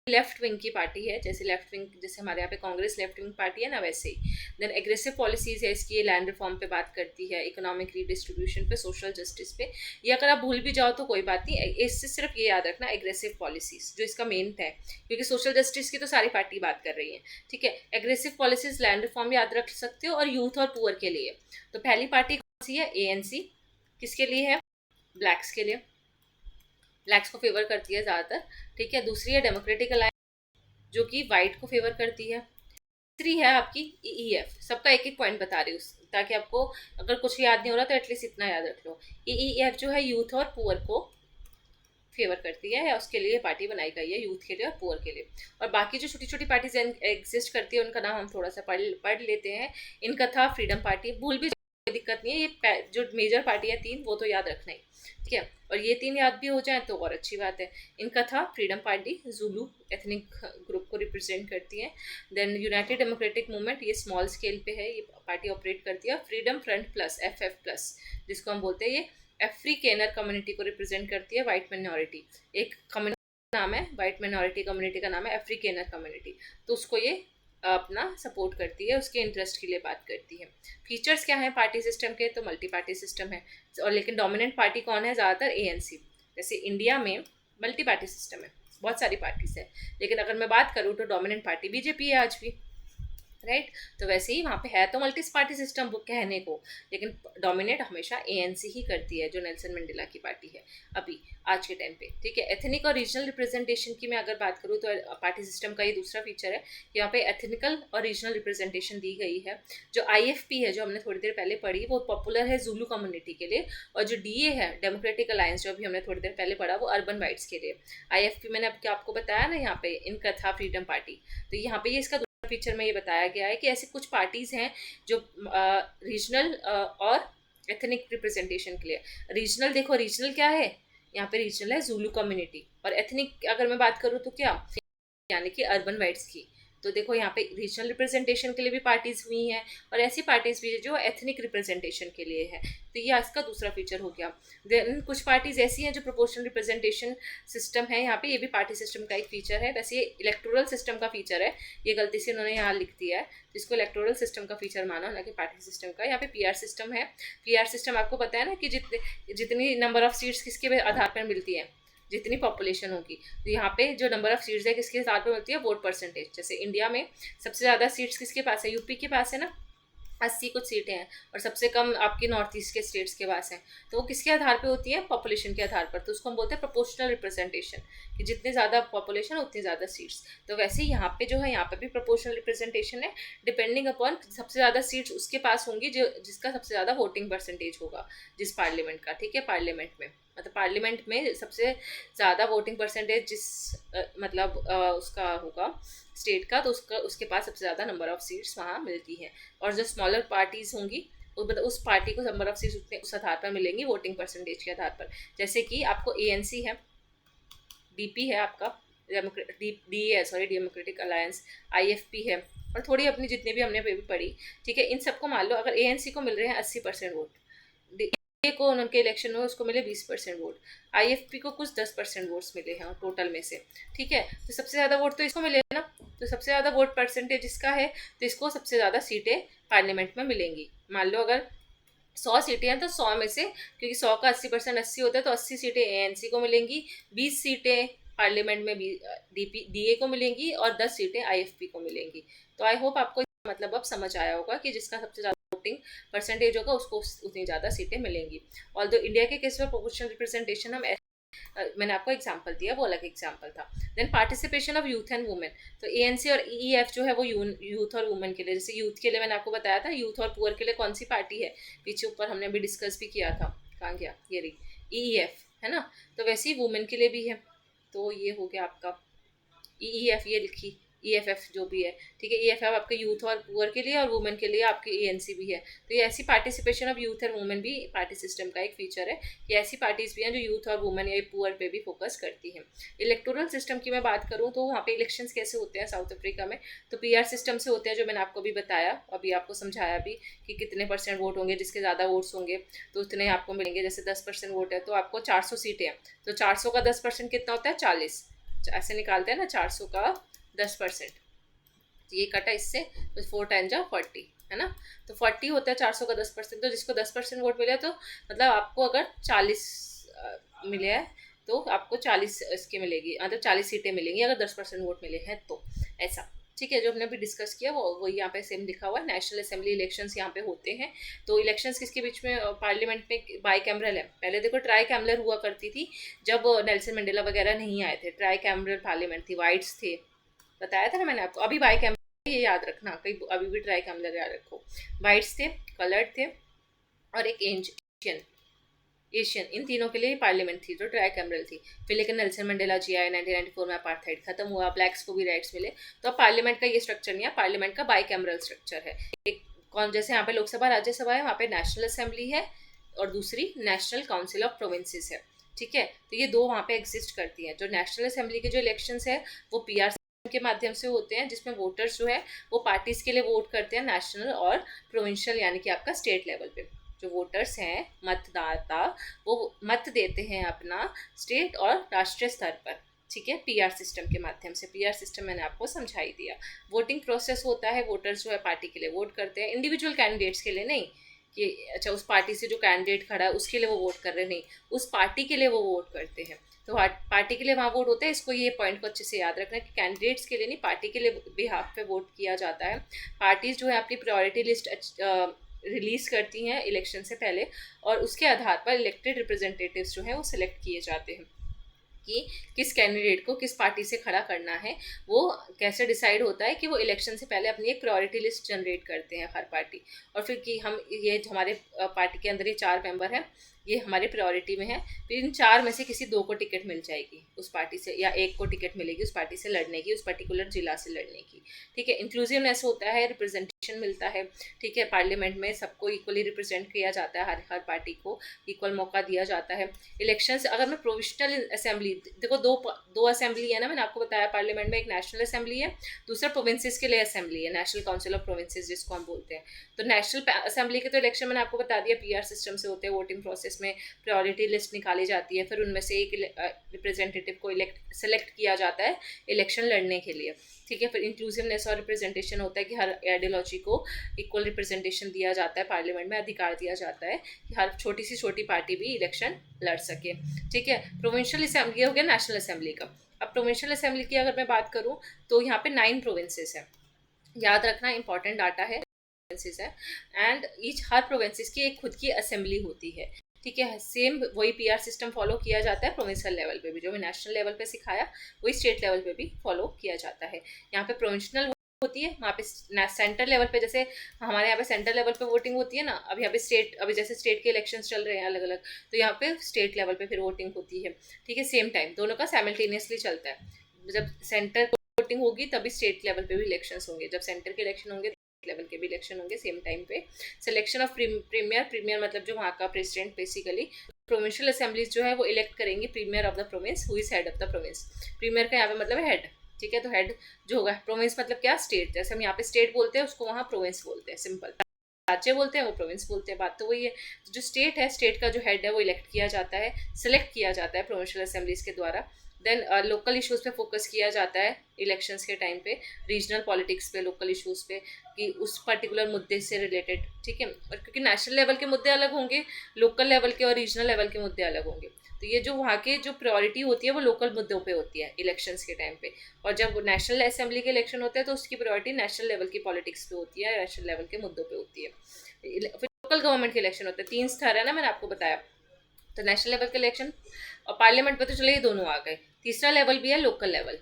लेफ्ट विंग की पार्टी है, जैसे लेफ्ट विंग, जैसे हमारे यहाँ पे कांग्रेस लेफ्ट विंग पार्टी है ना, वैसे ही। देन एग्रेसिव पॉलिसीज है इसकी, ये लैंड रिफॉर्म पे बात करती है, इकोनॉमिक रीडिस्ट्रीब्यूशन पे, सोशल जस्टिस पे। ये अगर आप भूल भी जाओ तो कोई बात नहीं, इससे सिर्फ ये याद रखना एग्रेसिव पॉलिसीज जो इसका मेन है, क्योंकि सोशल जस्टिस की तो सारी पार्टी बात कर रही है। ठीक है, एग्रेसिव पॉलिसीज, लैंड रिफॉर्म याद रख सकते हो, और यूथ और पुअर के लिए। तो पहली पार्टी कौन सी है, एएनसी, किसके लिए है, ब्लैक्स के लिए, ब्लैक्स को फेवर करती है ज़्यादातर। ठीक है, दूसरी है डेमोक्रेटिक अलायंस जो कि वाइट को फेवर करती है। तीसरी है आपकी ईईएफ, सबका एक एक पॉइंट बता रही हूँ ताकि आपको अगर कुछ याद नहीं हो रहा तो एटलीस्ट इतना याद रख लो। ईईएफ जो है यूथ और पुअर को फेवर करती है, उसके लिए पार्टी बनाई गई है, यूथ के लिए और पुअर के लिए। और बाकी जो छोटी छोटी पार्टीज एग्जिस्ट करती है उनका नाम हम थोड़ा सा पढ़ लेते हैं। इनका था फ्रीडम पार्टी, भूल भी कोई दिक्कत नहीं है, ये जो मेजर पार्टी है 3 वो तो याद रखना ही, ठीक है। और ये 3 याद भी हो जाए तो और अच्छी बात है। इनका था freedom party, Julu ethnic group को रिप्रेजेंट करती है। देन यूनाइटेड डेमोक्रेटिक मूवमेंट, ये स्मॉल स्केल पे है, ये पार्टी ऑपरेट करती है। Freedom front plus, FF plus, जिसको हम बोलते हैं, ये अफ्रीकेनर कम्युनिटी को रिप्रेजेंट करती है, वाइट माइनॉरिटी। एक कम्युनिटी नाम है, वाइट माइनॉरिटी कम्युनिटी का नाम है अफ्रीकेनर कम्युनिटी, तो उसको ये अपना सपोर्ट करती है, उसके इंटरेस्ट के लिए बात करती है। फीचर्स क्या हैं पार्टी सिस्टम के, तो मल्टी पार्टी सिस्टम है, और लेकिन डोमिनेंट पार्टी कौन है, ज़्यादातर ANC। जैसे इंडिया में मल्टी पार्टी सिस्टम है, बहुत सारी पार्टीज है, लेकिन अगर मैं बात करूँ तो डोमिनेंट पार्टी BJP है आज भी, राइट। तो वैसे ही वहाँ पे है तो मल्टी पार्टी सिस्टम कहने को, लेकिन डोमिनेट हमेशा ANC ही करती है, जो नेल्सन मंडेला की पार्टी है अभी आज के टाइम पे, ठीक है। एथनिक और रीजनल रिप्रेजेंटेशन की मैं अगर बात करूँ तो पार्टी सिस्टम का ये दूसरा फीचर है, यहाँ पे एथनिकल और रीजनल रिप्रेजेंटेशन दी गई है। जो IFP है, जो हमने थोड़ी देर पहले पढ़ी, वो पॉपुलर है जुलू कम्युनिटी के लिए, और जो DA है, डेमोक्रेटिक अलायंस, जो अभी हमने थोड़ी देर पहले पढ़ा, वो अर्बन वाइट्स के लिए। IFP मैंने आपको बताया ना, यहाँ पे इनका था फ्रीडम पार्टी, तो यहाँ पे ये इसका फीचर में ये बताया गया है कि ऐसे कुछ पार्टीज हैं जो रीजनल और एथनिक रिप्रेजेंटेशन के लिए। रीजनल देखो, रीजनल क्या है, यहाँ पे रीजनल है जुलू कम्युनिटी, और एथनिक अगर मैं बात करूँ तो क्या, यानी कि अर्बन वाइट्स की। तो देखो यहाँ पे रीजनल रिप्रेजेंटेशन के लिए भी पार्टीज हुई हैं, और ऐसी पार्टीज भी है जो एथनिक रिप्रेजेंटेशन के लिए है, तो ये इसका दूसरा फीचर हो गया। देन कुछ पार्टीज ऐसी हैं जो प्रोपोर्शनल रिप्रेजेंटेशन सिस्टम है, यहाँ पे ये भी पार्टी सिस्टम का एक फीचर है। वैसे ये इलेक्टोरल सिस्टम का फीचर है, ये गलती से उन्होंने यहाँ लिख दिया है, जिसको इलेक्टोरल सिस्टम का फीचर माना, ना कि पार्टी सिस्टम का। यहाँ पे PR सिस्टम है। PR सिस्टम आपको पता है ना कि जितनी नंबर ऑफ सीट्स किसके आधार पर मिलती है, जितनी पॉपुलेशन होगी, तो यहाँ पे जो नंबर ऑफ सीट्स है किसके आधार पर मिलती है, वोट परसेंटेज। जैसे इंडिया में सबसे ज़्यादा सीट्स किसके पास है, UP के पास है ना, 80 कुछ सीटें हैं, और सबसे कम आपके नॉर्थ ईस्ट के स्टेट्स के पास हैं, तो वो किसके आधार पे होती है, पॉपुलेशन के आधार पर। तो उसको हम बोलते हैं प्रोपोर्शनल रिप्रेजेंटेशन, कि जितनी ज़्यादा पॉपुलेशन उतनी ज़्यादा सीट्स। तो वैसे ही यहाँ पे जो है, यहाँ पे भी प्रोपोर्शनल रिप्रेजेंटेशन है, डिपेंडिंग अपॉन सबसे ज़्यादा सीट्स उसके पास होंगी जिसका सबसे ज़्यादा वोटिंग परसेंटेज होगा, जिस पार्लियामेंट का, ठीक है। पार्लियामेंट में मतलब पार्लियामेंट में सबसे ज़्यादा वोटिंग परसेंटेज जिस मतलब उसका होगा स्टेट का, तो उसके पास सबसे ज़्यादा नंबर ऑफ सीट्स वहाँ मिलती हैं। और जो स्मॉलर पार्टीज़ होंगी, मतलब उस पार्टी को नंबर ऑफ सीट्स उस आधार पर मिलेंगी, वोटिंग परसेंटेज के आधार पर। जैसे कि आपको ANC है, DP है आपका, डेमोक्रेटिक अलायंस, IFP है, और थोड़ी अपनी जितने भी हमने भी पढ़ी, ठीक है। इन सबको मान लो अगर ANC को मिल रहे हैं 80% वोट, को उनके इलेक्शन में उसको मिले 20% वोट, IFP को कुछ 10% वोट्स मिले हैं टोटल में से, ठीक है। तो सबसे ज़्यादा वोट तो इसको मिले ना, तो सबसे ज़्यादा वोट परसेंटेज इसका है, तो इसको सबसे ज़्यादा सीटें पार्लियामेंट में मिलेंगी। मान लो अगर 100 सीटें हैं तो 100 में से, क्योंकि 100 का 80% 80 होता है, तो 80 सीटें ANC को मिलेंगी, 20 सीटें पार्लियामेंट में DA को मिलेंगी, और 10 सीटें IFP को मिलेंगी। तो आई होप आपको मतलब अब समझ आया होगा कि जिसका सबसे ज़्यादा वोटिंग परसेंटेज होगा उसको उतनी ज़्यादा सीटें मिलेंगी। ऑल्दो इंडिया के केस में प्रोपोर्शनल रिप्रेजेंटेशन हम मैंने आपको एग्जांपल दिया, वो अलग एग्जांपल था। Then participation of youth and women, तो ANC और EEF जो है वो यूथ और वुमेन के लिए। जैसे यूथ के लिए मैंने आपको बताया था, यूथ और पुअर के लिए कौन सी पार्टी है, पीछे ऊपर हमने अभी डिस्कस भी किया था, कहाँ गया, ये रही EEF है ना। तो वैसे ही वुमेन के लिए भी है, तो ये हो गया आपका EEF, ये लिखी EFF जो भी है, ठीक है। EFF आपके यूथ और पुअर के लिए, और वुमेन के लिए आपके ANC भी है। तो ये ऐसी पार्टिसिपेशन ऑफ यूथ और वुमेन भी पार्टी सिस्टम का एक फीचर है। ये ऐसी पार्टीज भी हैं जो यूथ और वुमेन या पुअर पे भी फोकस करती हैं। इलेक्टोरल सिस्टम की मैं बात करूँ तो वहाँ पे इलेक्शंस कैसे होते हैं साउथ अफ्रीका में, तो PR सिस्टम से होते हैं, जो मैंने आपको भी बताया, अभी आपको समझाया भी कि कितने % वोट होंगे, जिसके ज़्यादा वोट्स होंगे तो उतने आपको मिलेंगे। जैसे 10% वोट है तो आपको 400 सीटें हैं, तो 400 का 10% कितना होता है, 40, ऐसे निकालते हैं ना, 400 का 10%, ये कटा इससे, तो 4 टाइम 40 है ना, तो 40 होता है 400 का 10%। तो जिसको 10% वोट मिले, तो मतलब आपको अगर 40 मिले हैं तो आपको 40 इसके मिलेगी, मतलब 40 सीटें मिलेंगी अगर 10% वोट मिले हैं तो, ऐसा, ठीक है। जो हमने अभी डिस्कस किया वो यहाँ पे सेम लिखा हुआ है। नेशनल असेंबली इलेक्शंस यहाँ पे होते हैं। तो इलेक्शंस किसके बीच में, पार्लियामेंट में बाई कैमरल है। पहले देखो ट्राई कैमरल हुआ करती थी, जब नेल्सन मंडेला वगैरह नहीं आए थे, ट्राई कैमरल पार्लियामेंट थी, वाइट्स थे, बताया था ना मैंने आपको। अभी बाई कैमरल, ये याद रखना, कहीं अभी भी ट्राई कैमरल याद रखो। वाइट्स थे, कलर्ड थे, और एक एशियन, इन तीनों के लिए पार्लियामेंट थी जो ट्राई कैमरल थी। फिर लेकिन नेल्सन मंडेला जी आए, 1994 में अपार्थाइड खत्म हुआ, ब्लैक्स को भी राइट्स मिले, तो अब पार्लियामेंट का ये स्ट्रक्चर नहीं है, पार्लियामेंट का बाई कैमरल स्ट्रक्चर है। एक कौन, जैसे यहाँ पे लोकसभा राज्यसभा है, वहाँ पे नेशनल असेंबली है और दूसरी नेशनल काउंसिल ऑफ प्रोविंसेस है। ठीक है, तो ये दो वहाँ पे एग्जिस्ट करती हैं। जो नेशनल असेंबली के जो इलेक्शंस है वो पीआर के माध्यम से होते हैं, जिसमें वोटर्स जो है वो पार्टीज के लिए वोट करते हैं नेशनल और प्रोविंशियल यानी कि आपका स्टेट लेवल पे। जो वोटर्स हैं, मतदाता, वो मत देते हैं अपना स्टेट और राष्ट्रीय स्तर पर। ठीक है, पीआर सिस्टम के माध्यम से। पीआर सिस्टम मैंने आपको समझाई दिया। वोटिंग प्रोसेस होता है, वोटर्स जो है पार्टी के लिए वोट करते हैं, इंडिविजुअल कैंडिडेट्स के लिए नहीं कि अच्छा उस पार्टी से जो कैंडिडेट खड़ा है उसके लिए वो वोट कर रहे हैं, नहीं, उस पार्टी के लिए वो वोट करते हैं। तो पार्टी के लिए वहाँ वोट होता है। इसको ये पॉइंट को अच्छे से याद रखना है कि कैंडिडेट्स के लिए नहीं, पार्टी के लिए बिहाफ पे वोट किया जाता है। पार्टीज जो है अपनी प्रायोरिटी लिस्ट रिलीज करती हैं इलेक्शन से पहले, और उसके आधार पर इलेक्टेड रिप्रेजेंटेटिव्स जो हैं वो सिलेक्ट किए जाते हैं कि किस कैंडिडेट को किस पार्टी से खड़ा करना है। वो कैसे डिसाइड होता है कि वो इलेक्शन से पहले अपनी एक प्रायोरिटी लिस्ट जनरेट करते हैं हर पार्टी, और फिर कि हम ये हमारे पार्टी के अंदर ये 4 मेंबर हैं, ये हमारे प्रायोरिटी में है, फिर इन 4 में से किसी 2 को टिकट मिल जाएगी उस पार्टी से, या एक को टिकट मिलेगी उस पार्टी से लड़ने की, उस पर्टिकुलर जिला से लड़ने की। ठीक है, इंक्लूसिवनेस होता है, रिप्रेजेंटेशन मिलता है। ठीक है, पार्लियामेंट में सबको इक्वली रिप्रेजेंट किया जाता है, हर पार्टी को इक्वल मौका दिया जाता है। इलेक्शंस, अगर मैं प्रोविजनल असेंबली, देखो दो असेंबली है ना, मैंने आपको बताया पार्लियामेंट में, एक नेशनल असेंबली है, दूसरा प्रोविंसेस के लिए असेंबली है, नेशनल काउंसिल ऑफ प्रोविंसेस जिसको हम बोलते हैं। तो नेशनल असेंबली के तो इलेक्शन मैंने आपको बता दिया पीआर सिस्टम से होते हैं। वोटिंग प्रोसेस में प्रायोरिटी लिस्ट निकाली जाती है, फिर उनमें से एक रिप्रेजेंटेटिव को सेलेक्ट किया जाता है इलेक्शन लड़ने के लिए। ठीक है, फिर इंक्लूसिवनेस और रिप्रेजेंटेशन होता है कि हर आइडियोलॉजी को इक्वल रिप्रेजेंटेशन दिया जाता है, पार्लियामेंट में अधिकार दिया जाता है कि हर छोटी से छोटी पार्टी भी इलेक्शन लड़ सके। ठीक है, प्रोविंशियल असेंबली हो गया नेशनल असेंबली का। अब प्रोविंशियल असेंबली की अगर मैं बात करूँ तो यहाँ पे 9 प्रोविंसेस है, याद रखना, इंपॉर्टेंट डाटा है। है एंड ईच हर प्रोविंसेस की एक खुद की असेंबली होती है। ठीक है, सेम वही पीआर सिस्टम फॉलो किया जाता है प्रोविंशियल लेवल पे भी, जो मैं नेशनल लेवल पे सिखाया वही स्टेट लेवल पे भी फॉलो किया जाता है। यहाँ पे प्रोविंशनल होती है, वहाँ पे सेंटर लेवल पे, जैसे हमारे यहाँ पे सेंटर लेवल पे वोटिंग होती है ना, अब यहाँ पे स्टेट, अभी जैसे स्टेट के इलेक्शंस चल रहे हैं अलग अलग, तो यहाँ पे स्टेट लेवल पे फिर वोटिंग होती है। ठीक है, सेम टाइम दोनों का साइमल्टेनियसली चलता है। जब सेंटर वोटिंग होगी तभी स्टेट लेवल पे भी इलेक्शंस होंगे, जब सेंटर के इलेक्शन होंगे लेवल के भी इलेक्शन होंगे सेम टाइम पे। सिलेक्शन ऑफ प्रीमियर मतलब जो वहाँ का प्रेसिडेंट, बेसिकली प्रोविंशियल असेंबलीज जो है वो इलेक्ट करेंगी premier of the province, who is head of the province. Premier का यहाँ पे मतलब है हेड। ठीक है, तो हेड जो होगा, प्रोविंस मतलब क्या, स्टेट, जैसे हम यहाँ पे स्टेट बोलते हैं उसको वहाँ प्रोविंस बोलते हैं, सिंपल। राज्य बोलते हैं वो प्रोविंस बोलते हैं, बात तो वही है। तो जो स्टेट है, स्टेट का जो हेड है वो इलेक्ट किया जाता है, सिलेक्ट किया जाता है प्रोविंशियल असेंबलीज के द्वारा। देन लोकल इश्यूज़ पे फोकस किया जाता है इलेक्शंस के टाइम पे, रीजनल पॉलिटिक्स पे, लोकल इश्यूज़ पे, कि उस पर्टिकुलर मुद्दे से रिलेटेड। ठीक है, और क्योंकि नेशनल लेवल के मुद्दे अलग होंगे, लोकल लेवल के और रीजनल लेवल के मुद्दे अलग होंगे, तो ये जो वहाँ के जो प्रायोरिटी होती है वो लोकल मुद्दों पे होती है इलेक्शंस के टाइम पे। और जब नेशनल असेंबली के इलेक्शन होते हैं तो उसकी प्रायोरिटी नेशनल लेवल की पॉलिटिक्स पे होती है, नेशनल लेवल के मुद्दों पे होती है। फिर लोकल गवर्नमेंट के इलेक्शन होते हैं, 3 स्तर है ना, मैंने आपको बताया। तो नेशनल लेवल के इलेक्शन और पार्लियामेंट पे तो चले ये दोनों आ गए, तीसरा लेवल भी है लोकल लेवल।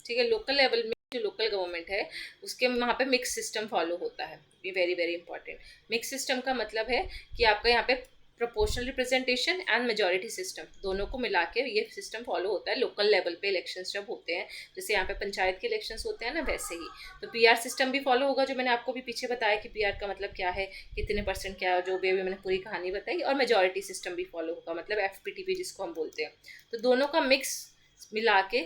ठीक है, लोकल लेवल में जो लोकल गवर्नमेंट है उसके वहाँ पे मिक्स सिस्टम फॉलो होता है, ये very very important. Mix system का मतलब है कि आपका यहाँ पे proportional representation and majority system दोनों को मिला के ये सिस्टम फॉलो होता है लोकल लेवल पे इलेक्शंस जब होते हैं, जैसे यहाँ पे पंचायत के इलेक्शंस होते हैं ना, वैसे ही। तो पीआर सिस्टम भी फॉलो होगा, जो मैंने आपको भी पीछे बताया कि पीआर का मतलब क्या है, कितने % क्या, जो भी मैंने पूरी कहानी बताई। और मेजॉरिटी सिस्टम भी फॉलो होगा, मतलब एफपीटीपी जिसको हम बोलते हैं। तो दोनों का मिक्स मिला के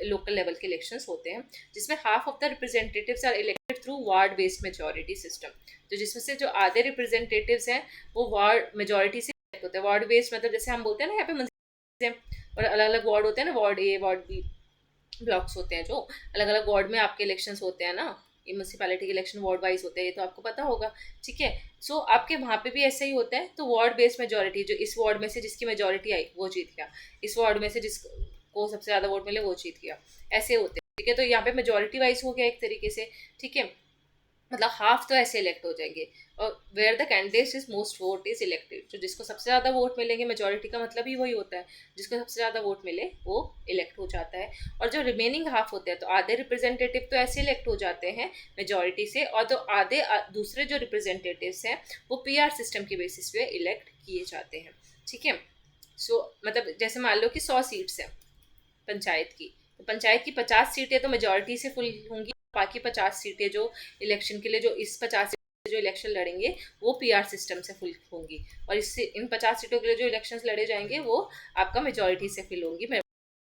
लोकल लेवल के इलेक्शंस होते हैं, जिसमें half of the representatives are elected through ward based majority system. तो जिसमें से जो आधे रिप्रेजेंटेटिव्स हैं वो वार्ड मेजॉरिटी से इलेक्ट होते हैं। वार्ड बेस्ड मतलब जैसे हम बोलते हैं ना, यहाँ पे मुंसिपल और अलग अलग वार्ड होते हैं ना, वार्ड ए, वार्ड बी, ब्लॉक्स होते हैं, जो अलग अलग वार्ड में आपके इलेक्शंस होते हैं ना, ये म्यूनसिपैलिटी के इलेक्शन वार्ड वाइज होते हैं, ये तो आपको पता होगा। ठीक है, सो आपके वहाँ पे भी ऐसा ही होता है। तो वार्ड बेस्ड मेजॉरिटी, जो इस वार्ड में से जिसकी मेजॉरिटी आई वो जीत गया, इस वार्ड में से जिसको सबसे ज़्यादा वोट मिले वो जीत गया, ऐसे होते हैं। ठीक है, तो यहाँ पे मेजॉरिटी वाइज हो गया एक तरीके से। ठीक है, मतलब हाफ तो ऐसे इलेक्ट हो जाएंगे। और where the candidate is most vote is elected, जो जिसको सबसे ज़्यादा वोट मिलेंगे, मेजॉरिटी का मतलब ही वही होता है, जिसको सबसे ज़्यादा वोट मिले वो इलेक्ट हो जाता है। और जो रिमेनिंग हाफ होते हैं, तो आधे रिप्रेजेंटेटिव तो ऐसे इलेक्ट हो जाते हैं मेजॉरिटी से, और जो आधे दूसरे जो रिप्रेजेंटेटिव्स हैं वो पीआर सिस्टम के बेसिस पे इलेक्ट किए जाते हैं। ठीक है, सो मतलब जैसे मान लो कि 100 सीट्स हैं पंचायत की, तो पंचायत की 50 सीटें तो मेजॉरिटी से फुल होंगी, बाकी 50 सीटें जो इलेक्शन के लिए, जो इस 50 जो इलेक्शन लड़ेंगे वो पीआर सिस्टम से फिल होंगी, और इससे इन 50 सीटों के लिए जो इलेक्शंस लड़े जाएंगे वो आपका मेजोरिटी से फिल होंगी,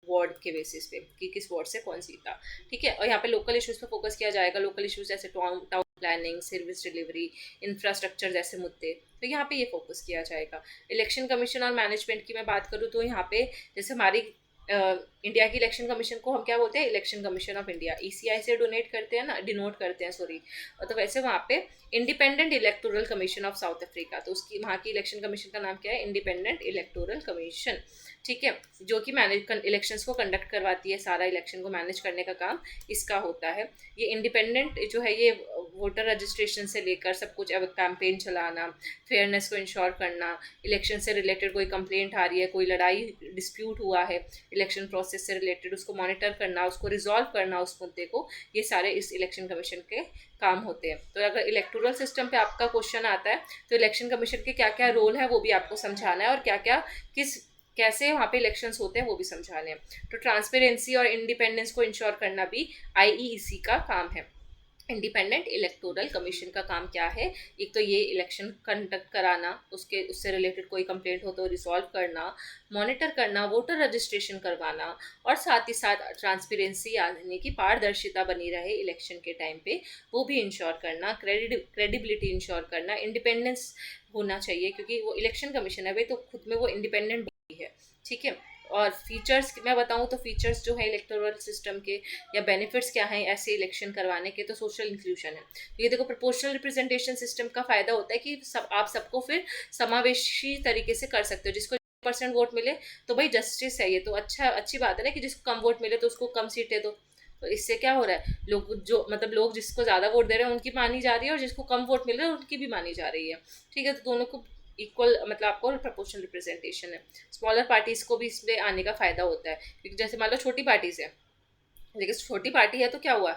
वार्ड के बेसिस पे कि किस वार्ड से कौन जीता। ठीक है, और यहाँ पे लोकल इश्यूज पे फोकस किया जाएगा। लोकल इश्यूज जैसे town planning, service delivery, infrastructure जैसे मुद्दे, तो यहाँ पे ये फोकस किया जाएगा। इलेक्शन कमीशन और मैनेजमेंट की मैं बात करूँ तो यहाँ पे जैसे हमारी इंडिया की इलेक्शन कमीशन को हम क्या बोलते हैं, election commission of India, ECI से डोनेट करते हैं ना, डिनोट करते हैं सॉरी। तो वैसे वहाँ पे independent electoral commission of south Africa, तो उसकी वहाँ की इलेक्शन कमीशन का नाम क्या है, इंडिपेंडेंट इलेक्टोरल कमीशन। ठीक है, जो कि मैनेज इलेक्शंस को कंडक्ट करवाती है, सारा इलेक्शन को मैनेज करने का काम इसका होता है। ये इंडिपेंडेंट जो है ये वोटर रजिस्ट्रेशन से लेकर सब कुछ, अब कैंपेन चलाना, फेयरनेस को इंश्योर करना, इलेक्शन से रिलेटेड कोई कंप्लेंट आ रही है, कोई लड़ाई डिस्प्यूट हुआ है इलेक्शन प्रोसेस से रिलेटेड, उसको मॉनिटर करना, उसको रिजॉल्व करना उस मुद्दे को, ये सारे इस इलेक्शन कमीशन के काम होते हैं। तो अगर इलेक्टोरल सिस्टम पे आपका क्वेश्चन आता है तो इलेक्शन कमीशन के क्या क्या रोल है वो भी आपको समझाना है, और क्या क्या कैसे वहाँ पे इलेक्शंस होते हैं वो भी समझाने हैं। तो ट्रांसपेरेंसी और इंडिपेंडेंस को इंश्योर करना भी आईईसी का काम है। इंडिपेंडेंट इलेक्टोरल कमीशन का काम क्या है, एक तो ये इलेक्शन कंडक्ट कराना, उससे रिलेटेड कोई कंप्लेंट हो तो रिजॉल्व करना, मॉनिटर करना, वोटर रजिस्ट्रेशन करवाना, और साथ ही साथ ट्रांसपेरेंसी यानी कि पारदर्शिता बनी रहे इलेक्शन के टाइम पे वो भी इंश्योर करना, क्रेडिबिलिटी इंश्योर करना, इंडिपेंडेंस होना चाहिए क्योंकि वो इलेक्शन कमीशन है वे तो खुद में वो इंडिपेंडेंट बॉडी है। ठीक है, और फीचर्स मैं बताऊं तो फीचर्स जो है इलेक्टोरल सिस्टम के या बेनिफिट्स क्या हैं ऐसे इलेक्शन करवाने के, तो सोशल इंक्लूजन है। ये देखो, प्रोपोर्शनल रिप्रेजेंटेशन सिस्टम का फायदा होता है कि आप सबको फिर समावेशी तरीके से कर सकते हो। जिसको % वोट मिले तो भाई जस्टिस है, ये तो अच्छी बात है ना, कि जिसको कम वोट मिले तो उसको कम सीटें दो। तो इससे क्या हो रहा है, लोग जिसको ज़्यादा वोट दे रहे हैं उनकी मानी जा रही है, और जिसको कम वोट मिल रहा है उनकी भी मानी जा रही है। ठीक है, तो दोनों को इक्वल मतलब आपको प्रोपोर्शनल रिप्रेजेंटेशन है। स्मॉलर पार्टीज को भी इसमें आने का फायदा होता है, क्योंकि जैसे मान लो छोटी पार्टीज है, लेकिन छोटी पार्टी है तो क्या हुआ,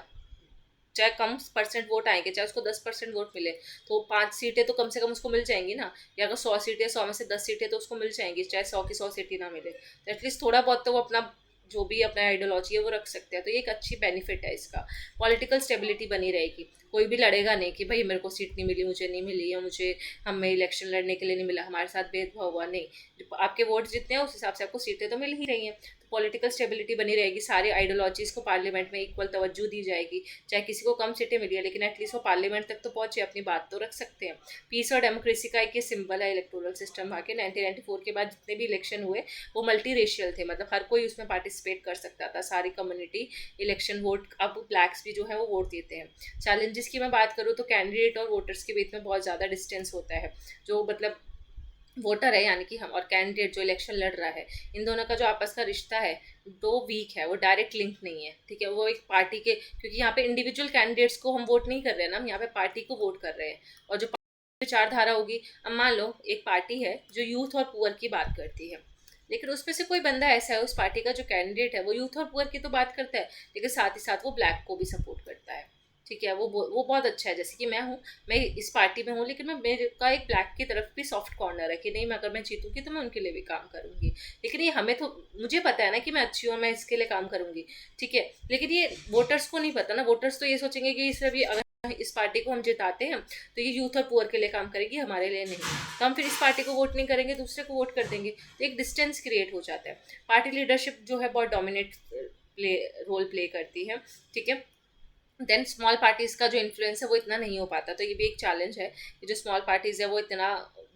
चाहे कम % वोट आएंगे, चाहे उसको 10% वोट मिले, तो 5 सीटें तो कम से कम उसको मिल जाएंगी ना। या अगर 100 सीटें, 100 में से 10 सीटें तो उसको मिल जाएंगी, चाहे 100 की 100 सीटें ना मिले, तो एटलीस्ट थोड़ा बहुत तो वो अपना जो भी अपना आइडियोलॉजी है वो रख सकते हैं। तो ये एक अच्छी बेनिफिट है इसका। पॉलिटिकल स्टेबिलिटी बनी रहेगी, कोई भी लड़ेगा नहीं कि भाई मेरे को सीट नहीं मिली, मुझे नहीं मिली, या मुझे हमें इलेक्शन लड़ने के लिए नहीं मिला, हमारे साथ भेदभाव हुआ, नहीं। आपके वोट जितने हैं उस हिसाब से आपको सीटें तो मिल ही रही हैं। पॉलिटिकल स्टेबिलिटी बनी रहेगी, सारे आइडियोलॉजीज़ को पार्लियामेंट में इक्वल तवज्जो दी जाएगी। चाहे किसी को कम सीटें मिली है लेकिन एटलीस्ट वो पार्लियामेंट तक तो पहुंचे, अपनी बात तो रख सकते हैं। पीस और डेमोक्रेसी का एक ये सिंबल है इलेक्टोरल सिस्टम। वहाँ के 1994 के बाद जितने भी इलेक्शन हुए वो मल्टी रेशियल थे, मतलब हर कोई उसमें पार्टिसिपेट कर सकता था, सारी कम्युनिटी इलेक्शन वोट, अब ब्लैक्स भी जो है वो वोट देते हैं। चैलेंजेस की मैं बात करूँ तो कैंडिडेट और वोटर्स के बीच में बहुत ज़्यादा डिस्टेंस होता है। जो मतलब वोटर है यानी कि हम, और कैंडिडेट जो इलेक्शन लड़ रहा है, इन दोनों का जो आपस का रिश्ता है वो वीक है, वो डायरेक्ट लिंक नहीं है। ठीक है, वो एक पार्टी के, क्योंकि यहाँ पे इंडिविजुअल कैंडिडेट्स को हम वोट नहीं कर रहे हैं ना, हम यहाँ पे पार्टी को वोट कर रहे हैं। और जो विचारधारा होगी, अब मान लो एक पार्टी है जो यूथ और पुअर की बात करती है, लेकिन उसमें से कोई बंदा ऐसा है, उस पार्टी का जो कैंडिडेट है वो यूथ और पुअर की तो बात करता है, लेकिन साथ ही साथ वो ब्लैक को भी सपोर्ट करता है। ठीक है, वो बहुत अच्छा है। जैसे कि मैं इस पार्टी में हूँ, लेकिन मेरे का एक ब्लैक की तरफ भी सॉफ्ट कॉर्नर है कि नहीं, मैं अगर मैं जीतूंगी तो मैं उनके लिए भी काम करूंगी। लेकिन ये हमें तो, मुझे पता है ना कि मैं अच्छी हूँ, मैं इसके लिए काम करूंगी। ठीक है, लेकिन ये वोटर्स को नहीं पता ना। वोटर्स तो ये सोचेंगे कि इस अभी अगर इस पार्टी को हम जिताते हैं तो ये यूथ और पुअर के लिए काम करेगी, हमारे लिए नहीं, तो हम फिर इस पार्टी को वोट नहीं करेंगे, दूसरे को वोट कर देंगे। तो एक डिस्टेंस क्रिएट हो जाता है। पार्टी लीडरशिप जो है बहुत डोमिनेट रोल प्ले करती है। ठीक है, देन स्मॉल पार्टीज़ का जो इन्फ्लुएंस है वो इतना नहीं हो पाता, तो ये भी एक चैलेंज है कि जो स्मॉल पार्टीज़ है वो इतना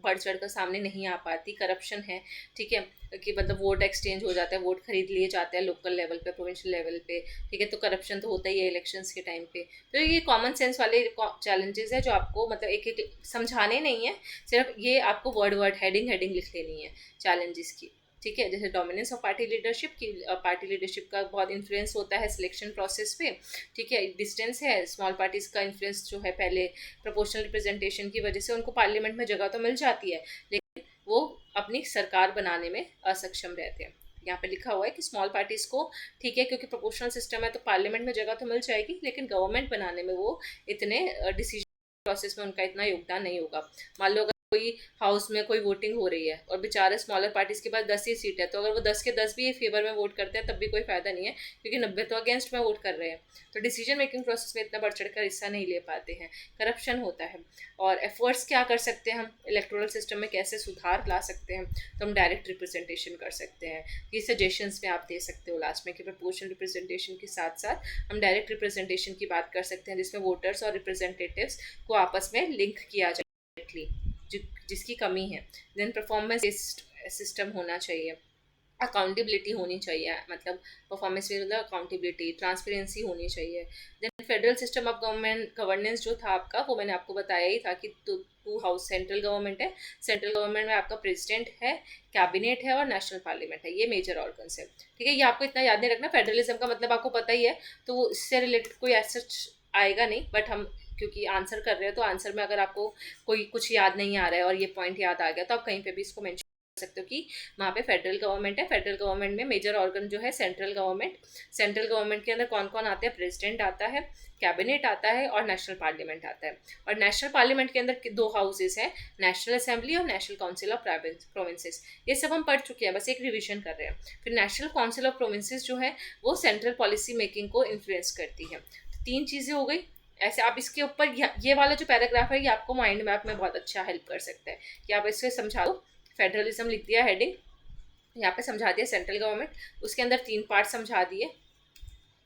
बढ़ चढ़ कर सामने नहीं आ पाती। करप्शन है, ठीक है, कि मतलब वोट एक्सचेंज हो जाता है, वोट खरीद लिए जाते हैं लोकल लेवल पे, प्रोविंशियल लेवल पे। ठीक है, तो करप्शन तो होता ही है इलेक्शंस के टाइम पे। तो ये कॉमन सेंस वाले चैलेंजेस है जो आपको मतलब एक एक समझाने नहीं है, सिर्फ ये आपको वर्ड हेडिंग लिख लेनी है चैलेंजेस की। ठीक है, जैसे डोमिनेंस ऑफ पार्टी लीडरशिप की, पार्टी लीडरशिप का बहुत इन्फ्लुएंस होता है सिलेक्शन प्रोसेस पे। ठीक है, डिस्टेंस है, स्मॉल पार्टीज़ का इन्फ्लुएंस जो है पहले प्रोपोर्शनल रिप्रेजेंटेशन की वजह से उनको पार्लियामेंट में जगह तो मिल जाती है, लेकिन वो अपनी सरकार बनाने में असक्षम रहते हैं। यहाँ पे लिखा हुआ है कि स्मॉल पार्टीज़ को, ठीक है, क्योंकि प्रोपोर्शनल सिस्टम है तो पार्लियामेंट में जगह तो मिल जाएगी, लेकिन गवर्नमेंट बनाने में वो इतने डिसीजन प्रोसेस में उनका इतना योगदान नहीं होगा। मान लो कोई हाउस में कोई वोटिंग हो रही है और बेचारे स्मॉलर पार्टीज के पास 10 ही सीट है, तो अगर वो 10 के 10 भी फेवर में वोट करते हैं तब भी कोई फायदा नहीं है, क्योंकि 90 तो अगेंस्ट में वोट कर रहे हैं। तो डिसीजन मेकिंग प्रोसेस में इतना बढ़ चढ़ कर हिस्सा नहीं ले पाते हैं, करप्शन होता है। और एफर्ट्स क्या कर सकते हैं हम, इलेक्टोरल सिस्टम में कैसे सुधार ला सकते हैं, तो हम डायरेक्ट रिप्रेजेंटेशन कर सकते हैं। ये सजेशंस में आप दे सकते हो लास्ट में कि प्रपोर्शनल रिप्रेजेंटेशन के साथ साथ हम डायरेक्ट रिप्रेजेंटेशन की बात कर सकते हैं, जिसमें वोटर्स और रिप्रेजेंटेटिव्स को आपस में लिंक किया जाए जिसकी कमी है। देन परफॉर्मेंस बेस्ड सिस्टम होना चाहिए, अकाउंटेबिलिटी होनी चाहिए, मतलब परफॉर्मेंस बेस्ड मतलब अकाउंटेबिलिटी, ट्रांसपेरेंसी होनी चाहिए। Then federal system of governance जो था आपका, वो मैंने आपको बताया ही था कि टू हाउस सेंट्रल गवर्नमेंट है, सेंट्रल गवर्नमेंट में आपका प्रेसिडेंट है, कैबिनेट है और नेशनल पार्लियामेंट है, ये मेजर ऑर्गन्स है। ठीक है, ये आपको इतना याद नहीं रखना, फेडरलिज्म का मतलब आपको पता ही है, तो इससे रिलेटेड कोई ऐसा आएगा नहीं, बट हम क्योंकि आंसर कर रहे हैं तो आंसर में अगर आपको कोई कुछ याद नहीं आ रहा है और ये पॉइंट याद आ गया तो आप कहीं पे भी इसको मेंशन कर सकते हो कि वहाँ पे फेडरल गवर्नमेंट है। फेडरल गवर्नमेंट में मेजर ऑर्गन जो है सेंट्रल गवर्नमेंट, सेंट्रल गवर्नमेंट के अंदर कौन कौन आते हैं, प्रेसिडेंट आता है, कैबिनेट आता है और नेशनल पार्लियामेंट आता है। और नेशनल पार्लियामेंट के अंदर दो हाउसेज हैं, नेशनल असेंबली और नेशनल काउंसिल ऑफ प्रोविंसेस। ये सब हम पढ़ चुके हैं, बस एक रिविजन कर रहे हैं। फिर नेशनल काउंसिल ऑफ प्रोविंसेस जो है वो सेंट्रल पॉलिसी मेकिंग को इन्फ्लुएंस करती है। तो 3 चीज़ें हो गई। ऐसे आप इसके ऊपर ये वाला जो पैराग्राफ है ये आपको माइंड मैप में बहुत अच्छा हेल्प कर सकता है कि आप इससे समझा दो। फेडरलिज्म लिख दिया हेडिंग, यहाँ पे समझा दिया सेंट्रल गवर्नमेंट, उसके अंदर 3 पार्ट समझा दिए,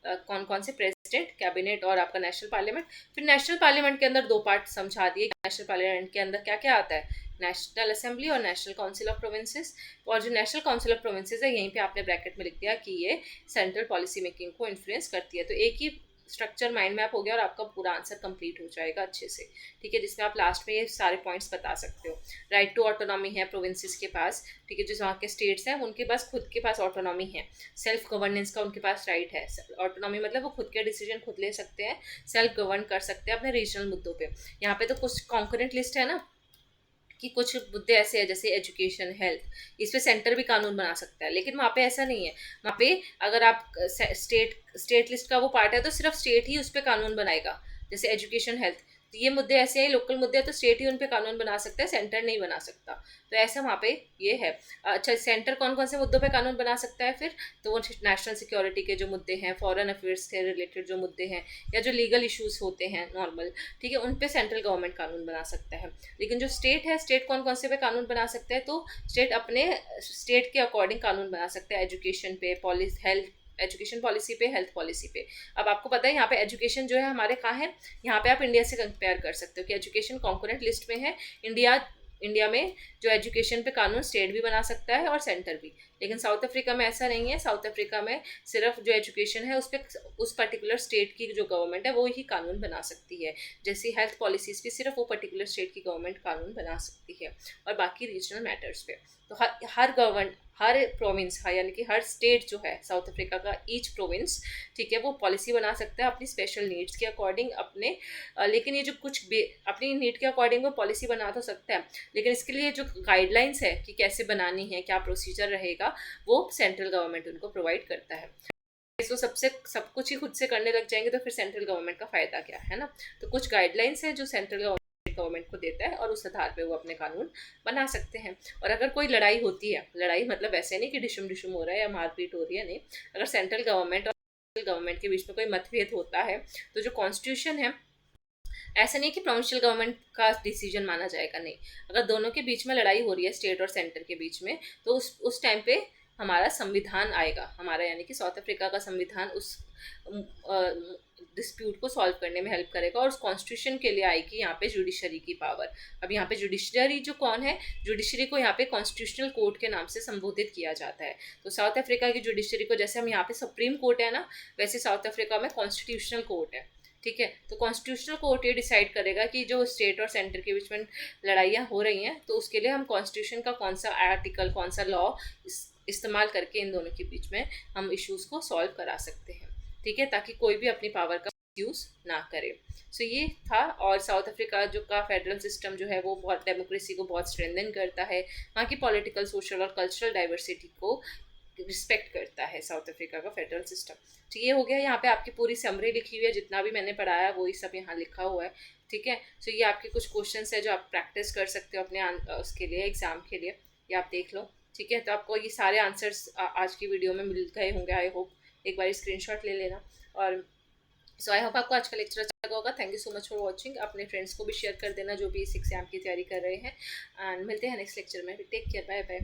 कौन कौन से, प्रेसिडेंट, कैबिनेट और आपका नेशनल पार्लियामेंट। फिर नेशनल पार्लियामेंट के अंदर 2 पार्ट समझा दिए, नेशनल पार्लियामेंट के अंदर क्या क्या आता है, नेशनल असेंबली और नेशनल काउंसिल ऑफ प्रोविंसेस। और जो नेशनल काउंसिल ऑफ प्रोविंसेस है यहीं पे आपने ब्रैकेट में लिख दिया कि ये सेंट्रल पॉलिसी मेकिंग को इन्फ्लुएंस करती है। तो एक ही स्ट्रक्चर माइंड मैप हो गया और आपका पूरा आंसर कंप्लीट हो जाएगा अच्छे से। ठीक है, जिसमें आप लास्ट में ये सारे पॉइंट्स बता सकते हो। राइट टू ऑटोनॉमी है प्रोविंसेस के पास, ठीक है, जो वहाँ के स्टेट्स हैं उनके पास खुद के पास ऑटोनॉमी है, सेल्फ गवर्नेंस का उनके पास राइट है। ऑटोनॉमी मतलब वो खुद के डिसीजन खुद ले सकते हैं, सेल्फ गवर्न कर सकते हैं अपने रीजनल मुद्दों पे। यहाँ पे तो कुछ कॉन्करेंट लिस्ट है ना कि कुछ मुद्दे ऐसे हैं जैसे एजुकेशन, हेल्थ, इस पे सेंटर भी कानून बना सकता है, लेकिन वहाँ पे ऐसा नहीं है। वहाँ पे अगर आप स्टेट लिस्ट का वो पार्ट है तो सिर्फ स्टेट ही उस पर कानून बनाएगा, जैसे एजुकेशन, हेल्थ। तो ये मुद्दे ऐसे हैं, लोकल मुद्दे हैं, तो स्टेट ही उन पे कानून बना सकता है, सेंटर नहीं बना सकता। तो ऐसा वहाँ पे ये है। अच्छा, सेंटर कौन कौन से मुद्दों पे कानून बना सकता है फिर, तो वो नेशनल सिक्योरिटी के जो मुद्दे हैं, फॉरेन अफेयर्स के रिलेटेड जो मुद्दे हैं, या जो लीगल इश्यूज होते हैं नॉर्मल, ठीक है, उन पे सेंट्रल गवर्नमेंट कानून बना सकता है। लेकिन जो स्टेट है, स्टेट कौन कौन से पे कानून बना सकता है, तो स्टेट अपने स्टेट के अकॉर्डिंग कानून बना सकता है, एजुकेशन पे, हेल्थ, एजुकेशन पॉलिसी पे, हेल्थ पॉलिसी पे। अब आपको पता है यहाँ पे एजुकेशन जो है हमारे कहाँ है, यहाँ पे आप इंडिया से कंपेयर कर सकते हो कि एजुकेशन कॉन्करेंट लिस्ट में है। इंडिया में जो एजुकेशन पे कानून स्टेट भी बना सकता है और सेंटर भी, लेकिन साउथ अफ्रीका में ऐसा नहीं है। साउथ अफ्रीका में सिर्फ जो एजुकेशन है उस पर उस पर्टिकुलर स्टेट की जो गवर्नमेंट है वो ही कानून बना सकती है, जैसे हेल्थ पॉलिसीज़ भी सिर्फ वो पर्टिकुलर स्टेट की गवर्नमेंट कानून बना सकती है, और बाकी रीजनल मैटर्स पे तो हर प्रोविंस, यानी कि हर स्टेट जो है साउथ अफ्रीका का, ईच प्रोविंस, ठीक है, वो पॉलिसी बना सकता है अपनी स्पेशल नीड्स के अकॉर्डिंग अपने। लेकिन ये जो कुछ अपनी नीड के अकॉर्डिंग वो पॉलिसी बना तो सकता है, लेकिन इसके लिए जो गाइडलाइंस है कि कैसे बनानी है, क्या प्रोसीजर रहेगा, वो सेंट्रल गवर्नमेंट उनको प्रोवाइड करता है। तो सब कुछ ही खुद से करने लग जाएंगे तो फिर सेंट्रल गवर्नमेंट का फ़ायदा क्या है ना। तो कुछ गाइडलाइंस है जो सेंट्रल गवर्नमेंट को देता है और उस आधार पे वो अपने कानून बना सकते हैं। और अगर कोई लड़ाई होती है, लड़ाई मतलब ऐसे नहीं कि डिशम हो रहा है या मारपीट हो रही है, नहीं, अगर सेंट्रल गवर्नमेंट और गवर्नमेंट के बीच में कोई मतभेद होता है तो जो कॉन्स्टिट्यूशन है, ऐसा नहीं कि प्रोविंशियल गवर्नमेंट का डिसीजन माना जाएगा, नहीं, अगर दोनों के बीच में लड़ाई हो रही है, स्टेट और सेंटर के बीच में, तो उस टाइम पे हमारा संविधान आएगा, हमारा यानी कि साउथ अफ्रीका का संविधान उस डिस्प्यूट को सॉल्व करने में हेल्प करेगा। और उस कॉन्स्टिट्यूशन के लिए आएगी यहाँ पे जुडिशरी की पावर। अब यहाँ पे जुडिशरी जो कौन है, जुडिशरी को यहाँ पे कॉन्स्टिट्यूशनल कोर्ट के नाम से संबोधित किया जाता है। तो साउथ अफ्रीका की जुडिशरी को, जैसे हम यहाँ पे सुप्रीम कोर्ट है ना, वैसे साउथ अफ्रीका में कॉन्स्टिट्यूशनल कोर्ट है, ठीक है। तो कॉन्स्टिट्यूशनल कोर्ट ये डिसाइड करेगा कि जो स्टेट और सेंटर के बीच में लड़ाइयाँ हो रही हैं, तो उसके लिए हम कॉन्स्टिट्यूशन का कौन सा आर्टिकल, कौन सा लॉ इस्तेमाल करके इन दोनों के बीच में हम इश्यूज को सॉल्व करा सकते हैं, ठीक है, ताकि कोई भी अपनी पावर का यूज़ ना करे। सो ये था। और साउथ अफ्रीका जो का फेडरल सिस्टम जो है वो बहुत डेमोक्रेसी को बहुत स्ट्रेंथन करता है, वहाँ की पॉलिटिकल, सोशल और कल्चरल डाइवर्सिटी को रिस्पेक्ट करता है साउथ अफ्रीका का फेडरल सिस्टम। तो ये हो गया, यहाँ पे आपकी पूरी समरी लिखी हुई है, जितना भी मैंने पढ़ाया वही सब यहाँ लिखा हुआ है, ठीक है। सो ये आपके कुछ क्वेश्चंस है जो आप प्रैक्टिस कर सकते हो अपने उसके लिए, एग्जाम के लिए, ये आप देख लो, ठीक है। तो आपको ये सारे आंसर्स आज की वीडियो में मिल गए होंगे, आई होप। एक बार स्क्रीनशॉट ले लेना। और सो आई होप आपको आज का लेक्चर अच्छा लगा होगा। Thank you so much for watching. अपने फ्रेंड्स को भी शेयर कर देना जो भी इस एग्जाम की तैयारी कर रहे हैं, एंड मिलते हैं नेक्स्ट लेक्चर में। Take care, bye bye.